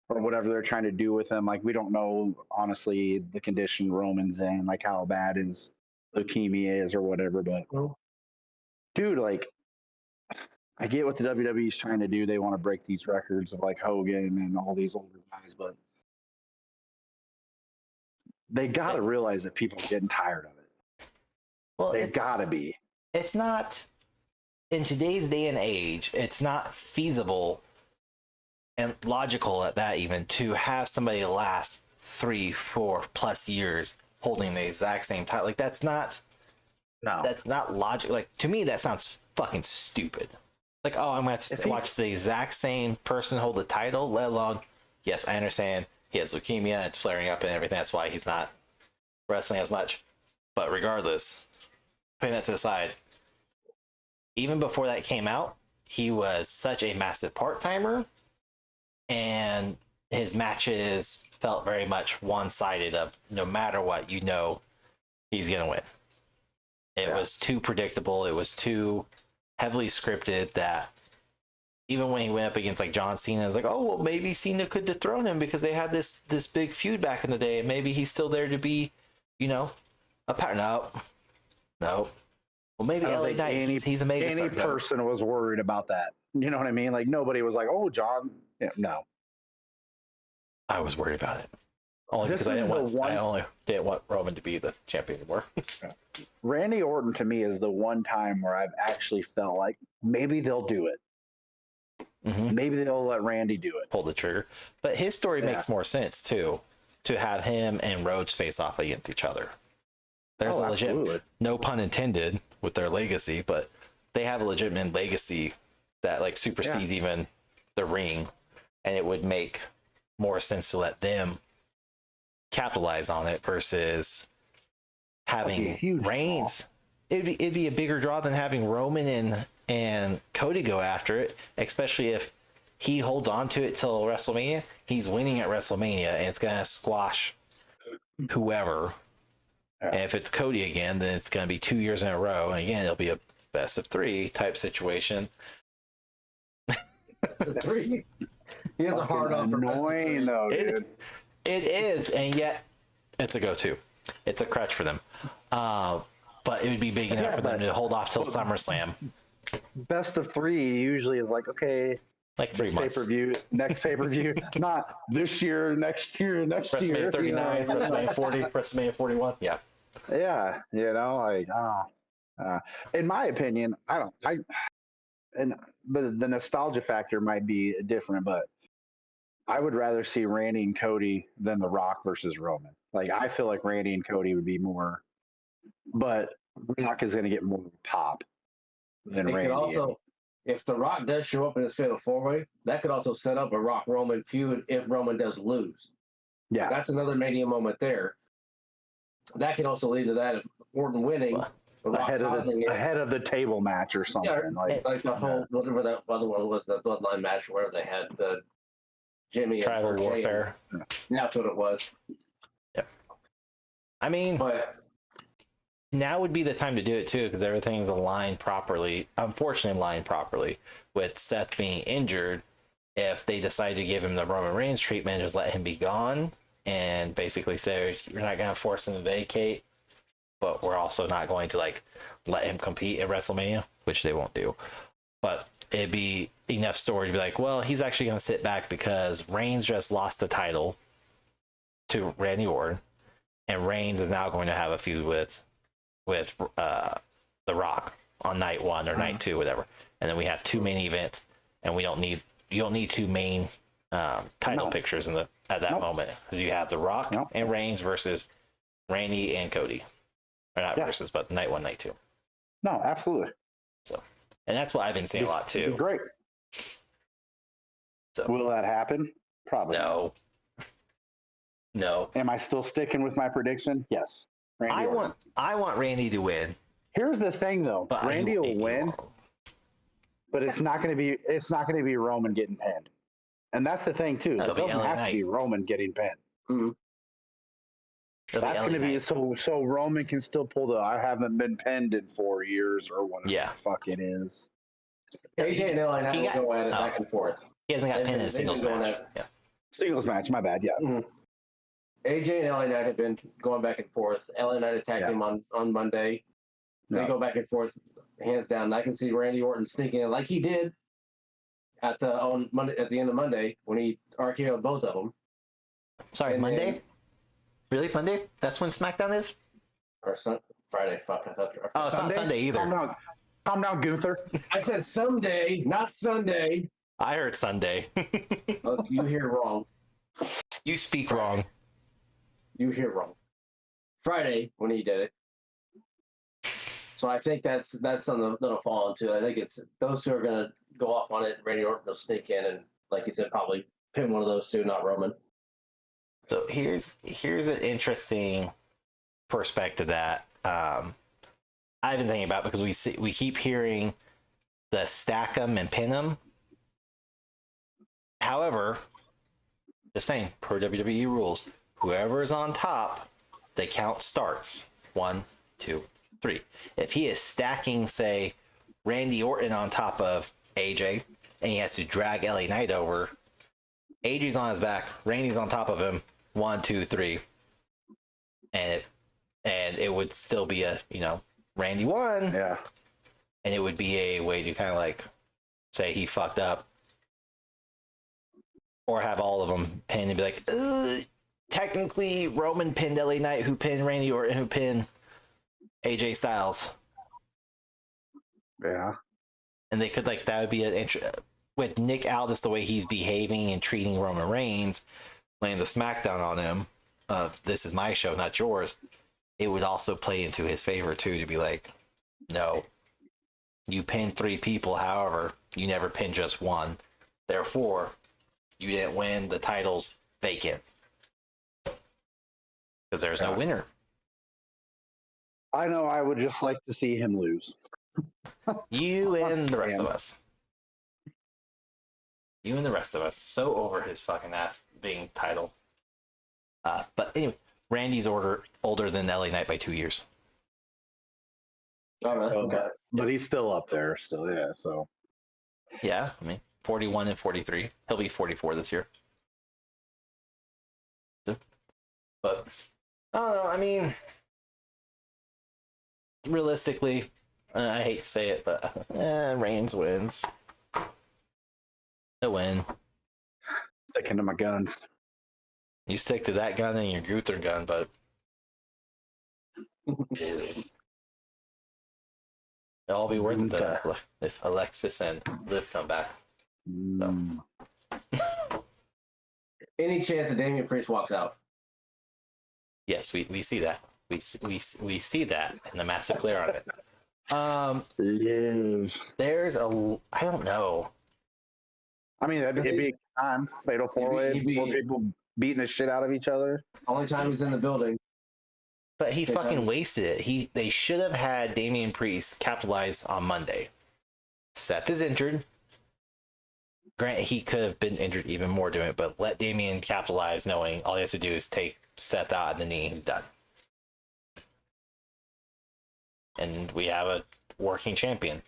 Speaker 3: or whatever they're trying to do with him. Like we don't know honestly the condition Roman's in, like how bad his leukemia is or whatever. But dude, like I get what the WWE is trying to do. They want to break these records of like Hogan and all these older guys, but they got to realize that people are getting tired of it. Well, they've got to be.
Speaker 1: It's not, in today's day and age, it's not feasible and logical at that even to have somebody last 3-4+ years holding the exact same title. Like that's not logical. Like to me, that sounds fucking stupid. Like, oh, I'm going to watch the exact same person hold the title, let alone, yes, I understand he has leukemia, it's flaring up and everything. That's why he's not wrestling as much. But regardless, putting that to the side, even before that came out, he was such a massive part-timer, and his matches felt very much one-sided of no matter what, you know he's going to win. It was too predictable. It was too heavily scripted that even when he went up against like John Cena, it was like, oh, well, maybe Cena could dethrone him because they had this big feud back in the day, and maybe he's still there to be, you know, a partner. No. Well, maybe LA Knight, he's a mega
Speaker 3: any person was worried about that. You know what I mean? Like nobody was like, oh, John. Yeah, no.
Speaker 1: I was worried about it. Only because I only didn't want Roman to be the champion anymore.
Speaker 3: Randy Orton to me is the one time where I've actually felt like maybe they'll do it. Mm-hmm. Maybe they'll let Randy do it.
Speaker 1: Pull the trigger. But his story makes more sense too, to have him and Rhodes face off against each other. There's a legit, no pun intended, with their legacy, but they have a legitimate legacy that like supersede even the ring, and it would make more sense to let them capitalize on it versus having Reigns. It'd be a bigger draw than having Roman and Cody go after it, especially if he holds on to it till WrestleMania. He's winning at WrestleMania, and it's gonna squash whoever. And if it's Cody again, then it's gonna be 2 years in a row, and again it'll be a best of 3 type situation.
Speaker 2: He has a hard on for
Speaker 3: annoying though, dude.
Speaker 1: It is, and yet it's a go-to. It's a crutch for them. But it would be big enough for them to hold off till SummerSlam.
Speaker 3: Best of 3 usually is like, okay,
Speaker 1: like 3 months.
Speaker 3: Next pay-per-view. Not this year, next year.
Speaker 1: WrestleMania 39, WrestleMania 40, WrestleMania 41. Yeah.
Speaker 3: Yeah, you know, like, in my opinion, and the nostalgia factor might be different, but I would rather see Randy and Cody than The Rock versus Roman. Like, I feel like Randy and Cody would be more, but Rock is going to get more pop. than
Speaker 2: It
Speaker 3: Randy.
Speaker 2: could also, if The Rock does show up in his fatal four-way, that could also set up a Rock Roman feud if Roman does lose.
Speaker 3: Yeah,
Speaker 2: That's another Mania moment there. That could also lead to that if Orton winning, The Rock causing it.
Speaker 3: ahead of the table match or something.
Speaker 2: Yeah, like the whole whatever that other one was, the Bloodline match where they had the Jimmy and
Speaker 1: Tribal
Speaker 2: RJ.
Speaker 1: warfare.
Speaker 2: That's what it was.
Speaker 1: Yep. I mean,
Speaker 2: But
Speaker 1: now would be the time to do it too, because everything's aligned properly. Unfortunately, aligned properly with Seth being injured. If they decide to give him the Roman Reigns treatment, just let him be gone, and basically say you're not going to force him to vacate, but we're also not going to like let him compete at WrestleMania, which they won't do. But it'd be enough story to be like, well, he's actually going to sit back because Reigns just lost the title to Randy Orton, and Reigns is now going to have a feud with The Rock on night 1 or night 2, whatever. And then we have 2 main events, and you don't need 2 main title pictures at that moment. You have The Rock and Reigns versus Randy and Cody, or not versus, but night 1, night 2.
Speaker 3: No, absolutely.
Speaker 1: So, and that's what I've been seeing a lot too.
Speaker 3: Great.
Speaker 1: So,
Speaker 3: will that happen? Probably.
Speaker 1: No.
Speaker 3: Am I still sticking with my prediction? Yes.
Speaker 1: I want Randy to win.
Speaker 3: Here's the thing, though.
Speaker 1: But
Speaker 3: Randy will win, but it's not going to be Roman getting pinned, and that's the thing too. It doesn't have to be Roman getting pinned.
Speaker 2: Mm-hmm.
Speaker 3: That's going to be so Roman can still pull the I haven't been pinned in 4 years or whatever the fuck it is.
Speaker 2: AJ and LA Knight will go at it back and forth.
Speaker 1: He hasn't got pinned in a singles match.
Speaker 3: Singles match, my bad. Yeah.
Speaker 2: Mm-hmm. AJ and LA Knight have been going back and forth. LA Knight attacked him on Monday. They go back and forth, hands down. And I can see Randy Orton sneaking in like he did at the end of Monday when he RKO'd both of them.
Speaker 1: Sorry,
Speaker 2: and
Speaker 1: Monday?
Speaker 2: Then,
Speaker 1: really, Monday? That's when SmackDown is?
Speaker 2: Or Friday? Fuck, I thought.
Speaker 1: Oh, it's not Sunday either.
Speaker 3: Calm down, Gunther.
Speaker 2: I said someday, not Sunday.
Speaker 1: I heard Sunday.
Speaker 2: Oh, you hear wrong.
Speaker 1: You speak wrong.
Speaker 2: You hear wrong. Friday when he did it. So I think that's something that'll fall into. I think it's those two are going to go off on it. Randy Orton will sneak in and, like you said, probably pin one of those two, not Roman.
Speaker 1: So here's an interesting perspective that I've been thinking about, because we keep hearing the stack 'em and pin 'em. However, just saying, per WWE rules, whoever is on top, the count starts 1, 2, 3. If he is stacking, say, Randy Orton on top of AJ, and he has to drag LA Knight over, AJ's on his back, Randy's on top of him, 1, 2, 3, and it would still be a Randy won, and it would be a way to kind of like say he fucked up, or have all of them pinned and be like, technically Roman pinned LA Knight, who pinned Randy Orton, who pinned AJ Styles.
Speaker 3: Yeah.
Speaker 1: And they could, like, that would be an with Nick Aldis, the way he's behaving and treating Roman Reigns, laying the smackdown on him, this is my show, not yours. It would also play into his favor too, to be like, no, you pinned 3 people, however, you never pinned just one. Therefore, you didn't win, the title's vacant. Because there's no winner.
Speaker 3: I know, I would just like to see him lose.
Speaker 1: You and the rest of us. You and the rest of us. So over his fucking ass being title. But anyway, Randy's older than LA Knight by 2 years.
Speaker 2: Oh, really? Okay.
Speaker 3: But he's still up there, yeah. So.
Speaker 1: Yeah, I mean, 41 and 43. He'll be 44 this year. But I don't know. I mean, realistically, I hate to say it, but Reigns wins. He'll win.
Speaker 3: Sticking to my guns.
Speaker 1: You stick to that gun and your Gunther gun, but it'll all be worth it if Alexis and Liv come back. So.
Speaker 2: Any chance that Damian Priest walks out?
Speaker 1: Yes, we see that. We see that, and the massive glare on it.
Speaker 3: Live.
Speaker 1: There's I don't know.
Speaker 3: I mean, it'd be time. Fatal four-way, four people beating the shit out of each other.
Speaker 2: Only time he's in the building.
Speaker 1: But he fucking wasted it. They should have had Damian Priest capitalize on Monday. Seth is injured. Granted, he could have been injured even more doing it, but let Damian capitalize knowing all he has to do is take Seth out of the knee. He's done. And we have a working champion.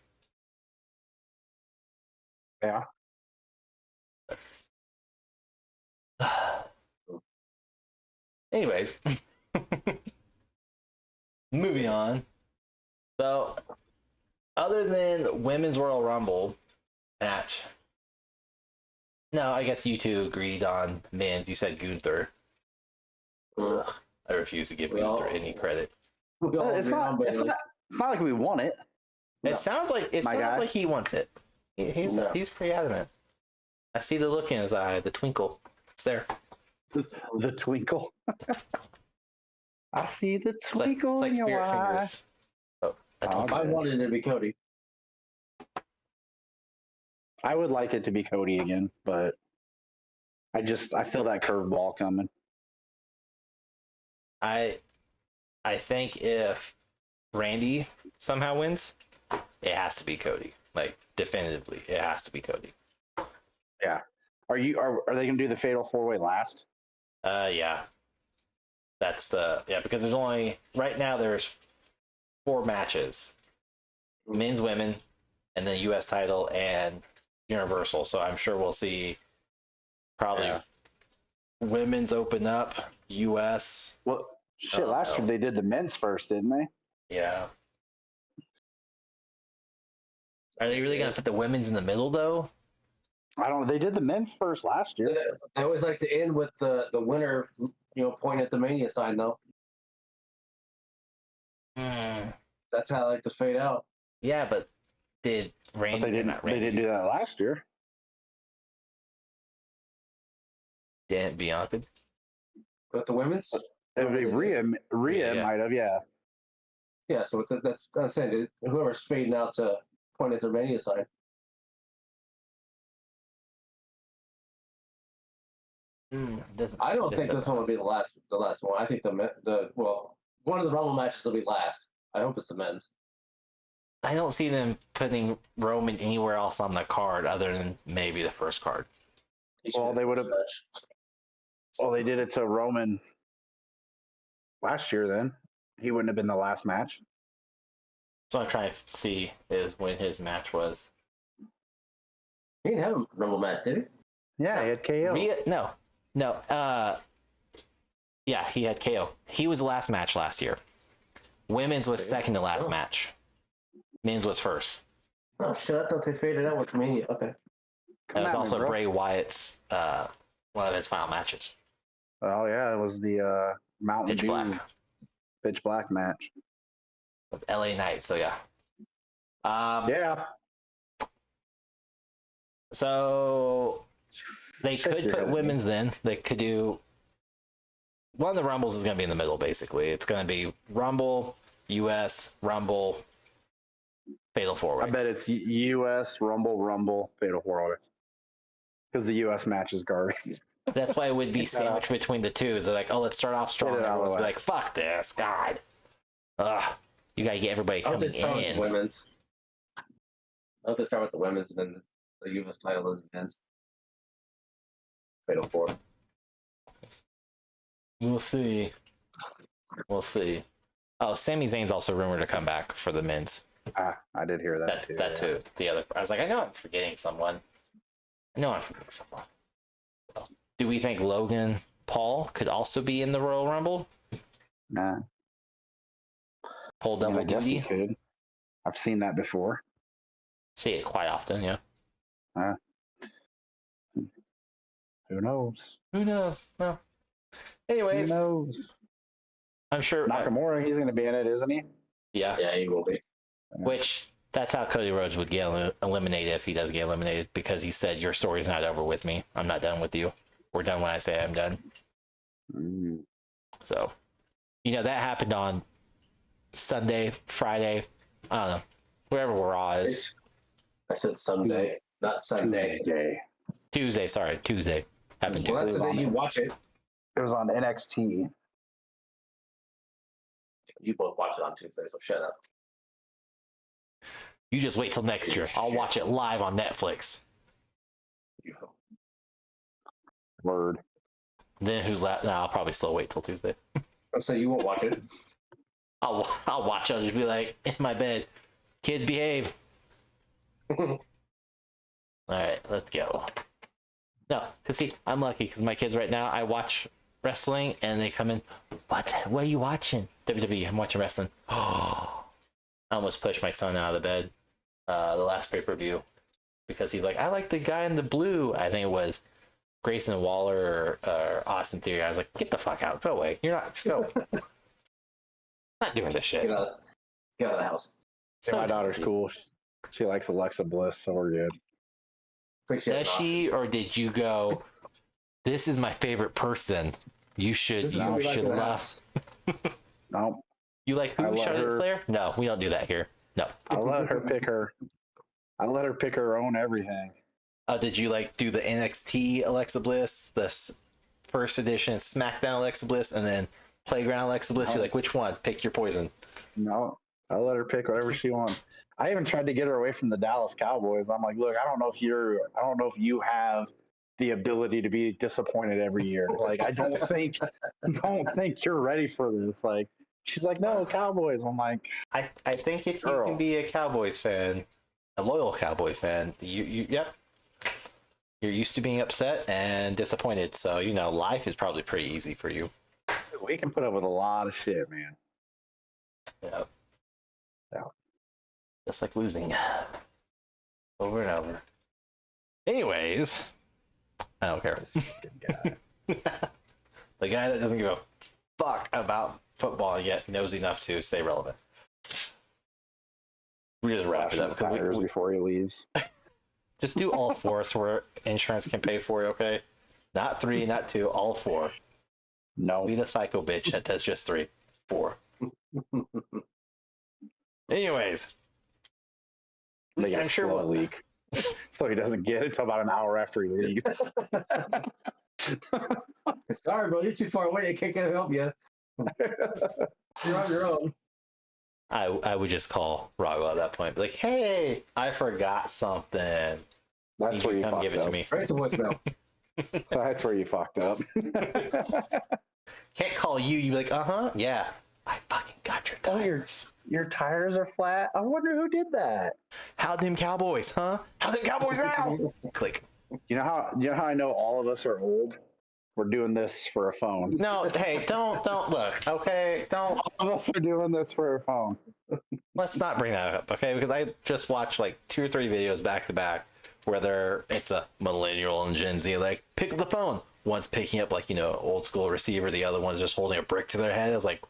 Speaker 3: Yeah.
Speaker 1: Anyways. Moving on. So, other than Women's Royal Rumble match, no, I guess you two agreed on men's. You said Gunther. Ugh, I refuse to give Gunther any credit.
Speaker 3: It's not like we want it.
Speaker 1: It sounds like he wants it. He's pretty adamant. I see the look in his eye, the twinkle. It's there.
Speaker 3: The twinkle. I see the twinkle
Speaker 1: it's like
Speaker 3: in your
Speaker 1: spirit
Speaker 3: eye.
Speaker 1: fingers. Oh,
Speaker 2: I wanted it to be Cody.
Speaker 3: I would like it to be Cody again, but I feel that curveball coming.
Speaker 1: I think if Randy somehow wins, it has to be Cody. Like definitively, it has to be Cody.
Speaker 3: Yeah. Are they gonna do the fatal four-way last?
Speaker 1: Yeah. That's because there's only right now there's 4 matches. Men's, women, and then US title and Universal. So I'm sure we'll see probably women's open up, US.
Speaker 3: Well, shit, last year they did the men's first, didn't they?
Speaker 1: Yeah. Are they really gonna put the women's in the middle though?
Speaker 3: I don't know. They did the men's first last year.
Speaker 2: I always like to end with the winner, point at the Mania sign, though. That's how I like to fade out.
Speaker 1: Yeah, but did Randy?
Speaker 3: But they didn't do that last year.
Speaker 1: Didn't Bianca?
Speaker 2: With the women's?
Speaker 3: It would be Rhea might have, yeah.
Speaker 2: Yeah, so that's I'm saying whoever's fading out to point at their Mania sign. I don't think this one will be the last one. I think one of the Rumble matches will be last. I hope it's the men's.
Speaker 1: I don't see them putting Roman anywhere else on the card other than maybe the first card.
Speaker 3: Well, they would have. Well, they did it to Roman last year. Then he wouldn't have been the last match.
Speaker 1: So I'm trying to see is when his match was.
Speaker 2: He didn't have a Rumble match, did he?
Speaker 3: Yeah, he had KO.
Speaker 1: No. Yeah, he had KO. He was the last match last year. Women's was second to last match. Men's was first.
Speaker 2: Oh shit! I thought they faded out with Mania. Okay.
Speaker 1: That was also Bray Wyatt's one of his final matches.
Speaker 3: Oh yeah, it was the Mountain
Speaker 1: Pitch Black.
Speaker 3: Pitch Black match.
Speaker 1: With LA Knight, so yeah.
Speaker 3: Yeah.
Speaker 1: So they could put women's then. They could do one of the Rumbles is going to be in the middle, basically. It's going to be Rumble, US, Rumble, Fatal 4-Way.
Speaker 3: I bet it's US, Rumble, Fatal 4-Way. Because the US match is garbage.
Speaker 1: That's why it would be sandwiched between the two. Is they're like, oh, let's start off strong. Everyone's be like, fuck this, God. Ugh. You got to get everybody coming in.
Speaker 2: With the women's. I hope they start with the women's and then the US title and the men's. Fatal 4.
Speaker 1: We'll see. Oh, Sami Zayn's also rumored to come back for the men's.
Speaker 3: I did hear that too.
Speaker 1: That's who the other. I was like, I know I'm forgetting someone. Do we think Logan Paul could also be in the Royal Rumble?
Speaker 3: Nah.
Speaker 1: Pull double
Speaker 3: I guess he
Speaker 1: duty?
Speaker 3: could. I've seen that before.
Speaker 1: See it quite often, yeah.
Speaker 3: Who knows?
Speaker 1: No. Anyways.
Speaker 3: Who knows?
Speaker 1: I'm sure.
Speaker 3: Nakamura, he's going to be in it, isn't he?
Speaker 1: Yeah.
Speaker 2: Yeah, he will be.
Speaker 1: Which, that's how Cody Rhodes would get eliminated if he does get eliminated, because he said, your story's not over with me. I'm not done with you. We're done when I say I'm done. So, that happened on Sunday, Friday. I don't know. Wherever Raw is.
Speaker 2: I said Sunday, not Sunday.
Speaker 1: Tuesday. Happened
Speaker 2: Well, that's
Speaker 1: Tuesday.
Speaker 2: the day you watch it.
Speaker 3: It was on NXT.
Speaker 2: You both watch it on Tuesday, so shut up.
Speaker 1: You just wait till next year. I'll watch it live on Netflix.
Speaker 3: Word.
Speaker 1: Then who's that? Nah, I'll probably still wait till Tuesday.
Speaker 2: So you won't watch it.
Speaker 1: I'll watch it. I'll just be like in my bed. Kids behave. All right, let's go. No, because see, I'm lucky because my kids right now, I watch wrestling and they come in. What are you watching? WWE. I'm watching wrestling. Oh, I almost pushed my son out of the bed. The last pay-per-view because he's like, I like the guy in the blue. I think it was Grayson Waller or Austin Theory. I was like, get the fuck out. Go away. You're not. Just go. Not doing this shit.
Speaker 2: Get out of the house.
Speaker 3: So my daughter's cool. She likes Alexa Bliss, so we're good.
Speaker 1: Does she, or did you go, this is my favorite person. You should love.
Speaker 3: No.
Speaker 1: You like who? Charlotte Flair? No, we don't do that here. No.
Speaker 3: I let her pick her. I let her pick her own everything.
Speaker 1: Did you like do the NXT Alexa Bliss, the first edition SmackDown Alexa Bliss, and then Playground Alexa Bliss? You're like, which one? Pick your poison.
Speaker 3: No, I let her pick whatever she wants. I even tried to get her away from the Dallas Cowboys. I'm like, look, I don't know if you have the ability to be disappointed every year. Like, I don't think you're ready for this. Like, she's like, no, Cowboys. I'm like,
Speaker 1: I think if you can be a Cowboys fan, a loyal Cowboy fan, you're used to being upset and disappointed. So, life is probably pretty easy for you.
Speaker 3: We can put up with a lot of shit, man.
Speaker 1: Yeah.
Speaker 3: Yeah.
Speaker 1: Just like losing. Over and over. Anyways, I don't care. The guy that doesn't give a fuck about football yet knows enough to stay relevant. We just wrap it up
Speaker 3: before he leaves.
Speaker 1: Just do all four so where insurance can pay for you, okay? Not 3, not 2, all 4.
Speaker 3: No.
Speaker 1: Be the psycho bitch that does just 3, 4. Anyways. I'm sure we'll
Speaker 3: leak. So he doesn't get it until about an hour after he leaves.
Speaker 2: Sorry, bro, you're too far away. I can't help you. You're on your own.
Speaker 1: I would just call Rahgel at that point. Be like, hey, I forgot something.
Speaker 3: That's where you
Speaker 1: come
Speaker 3: fucked
Speaker 1: give it
Speaker 3: up.
Speaker 1: to me.
Speaker 2: Right to voicemail.
Speaker 3: That's where you fucked up.
Speaker 1: Can't call you. You'd be like, yeah. I fucking got your tires.
Speaker 3: Your tires are flat? I wonder who did that.
Speaker 1: How them Cowboys, huh? How them Cowboys now? Click.
Speaker 3: You know how I know all of us are old? We're doing this for a phone.
Speaker 1: No, hey, don't look, okay? Don't.
Speaker 3: All of us are doing this for a phone.
Speaker 1: Let's not bring that up, okay? Because I just watched like 2 or 3 videos back to back where it's a millennial and Gen Z, like, pick up the phone. One's picking up like, old school receiver. The other one's just holding a brick to their head. I was like,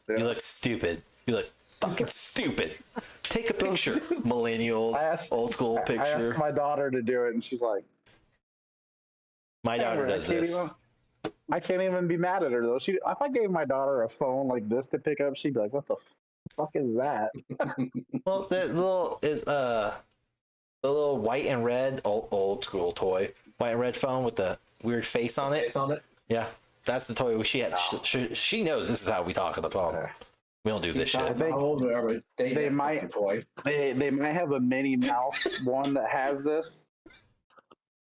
Speaker 1: you look stupid. You look fucking stupid. Take a picture. Millennials, old school picture.
Speaker 3: I asked my daughter to do it, and she's like,
Speaker 1: my daughter does this.
Speaker 3: I can't even be mad at her, though. If I gave my daughter a phone like this to pick up, she'd be like, what the fuck is that?
Speaker 1: Well, the little white and red, old school toy. White and red phone with the weird face on it.
Speaker 2: Face on it?
Speaker 1: Yeah. That's the toy she had.
Speaker 2: Oh.
Speaker 1: She knows this is how we talk on the phone. We don't do this shit.
Speaker 2: How old we are,
Speaker 3: they might have a Minnie Mouse one that has this,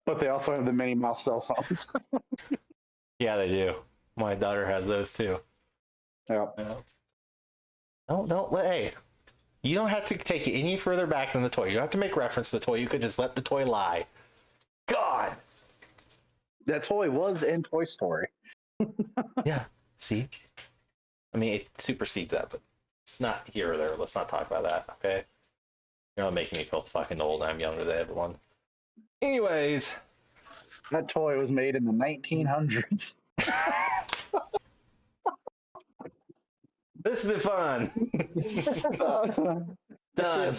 Speaker 3: but they also have the Minnie Mouse cell phones.
Speaker 1: Yeah, they do. My daughter has those too.
Speaker 3: Yeah.
Speaker 1: Hey, you don't have to take it any further back than the toy. You don't have to make reference to the toy. You could just let the toy lie. God.
Speaker 3: That toy was in Toy Story.
Speaker 1: Yeah. See? I mean, it supersedes that, but it's not here or there. Let's not talk about that, okay? You're not making me feel fucking old. I'm younger than everyone. Anyways.
Speaker 3: That toy was made in the 1900s.
Speaker 1: This has been fun. Done.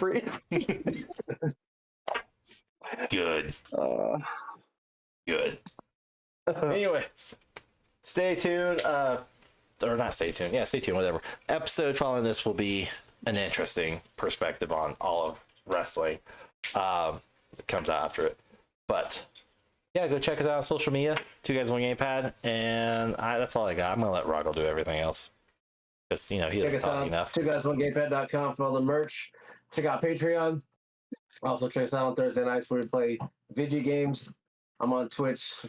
Speaker 1: Good. Good. Anyways, stay tuned. Or not stay tuned. Yeah, stay tuned, whatever. Episode following this will be an interesting perspective on all of wrestling. It comes out after it, but yeah, go check us out on social media. 2 Guys 1 Gamepad, and that's all I got. I'm gonna let Rahgel do everything else, because he
Speaker 2: Check
Speaker 1: doesn't
Speaker 2: us
Speaker 1: talk
Speaker 2: out.
Speaker 1: enough.
Speaker 2: 2guys1gamepad.com for all the merch. Check out Patreon. Also check us out on Thursday nights where we play video games. I'm on Twitch.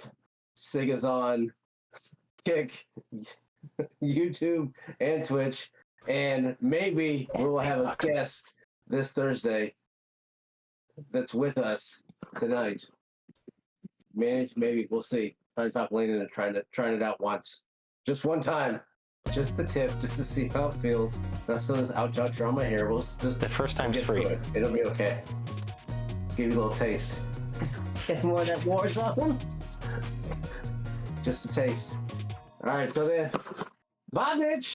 Speaker 2: Sig is on Kick, YouTube, and Twitch. And maybe we will have a guest this Thursday that's with us tonight. Maybe we'll see. Trying to talk Lane into trying it out once, just one time, just the tip, just to see how it feels. Not so this ouch on my hair. We'll just
Speaker 1: The first time's free.
Speaker 2: It'll be okay. Give you a little taste. Get more of that Warzone. Just a taste. All right, so then, bye, bitch.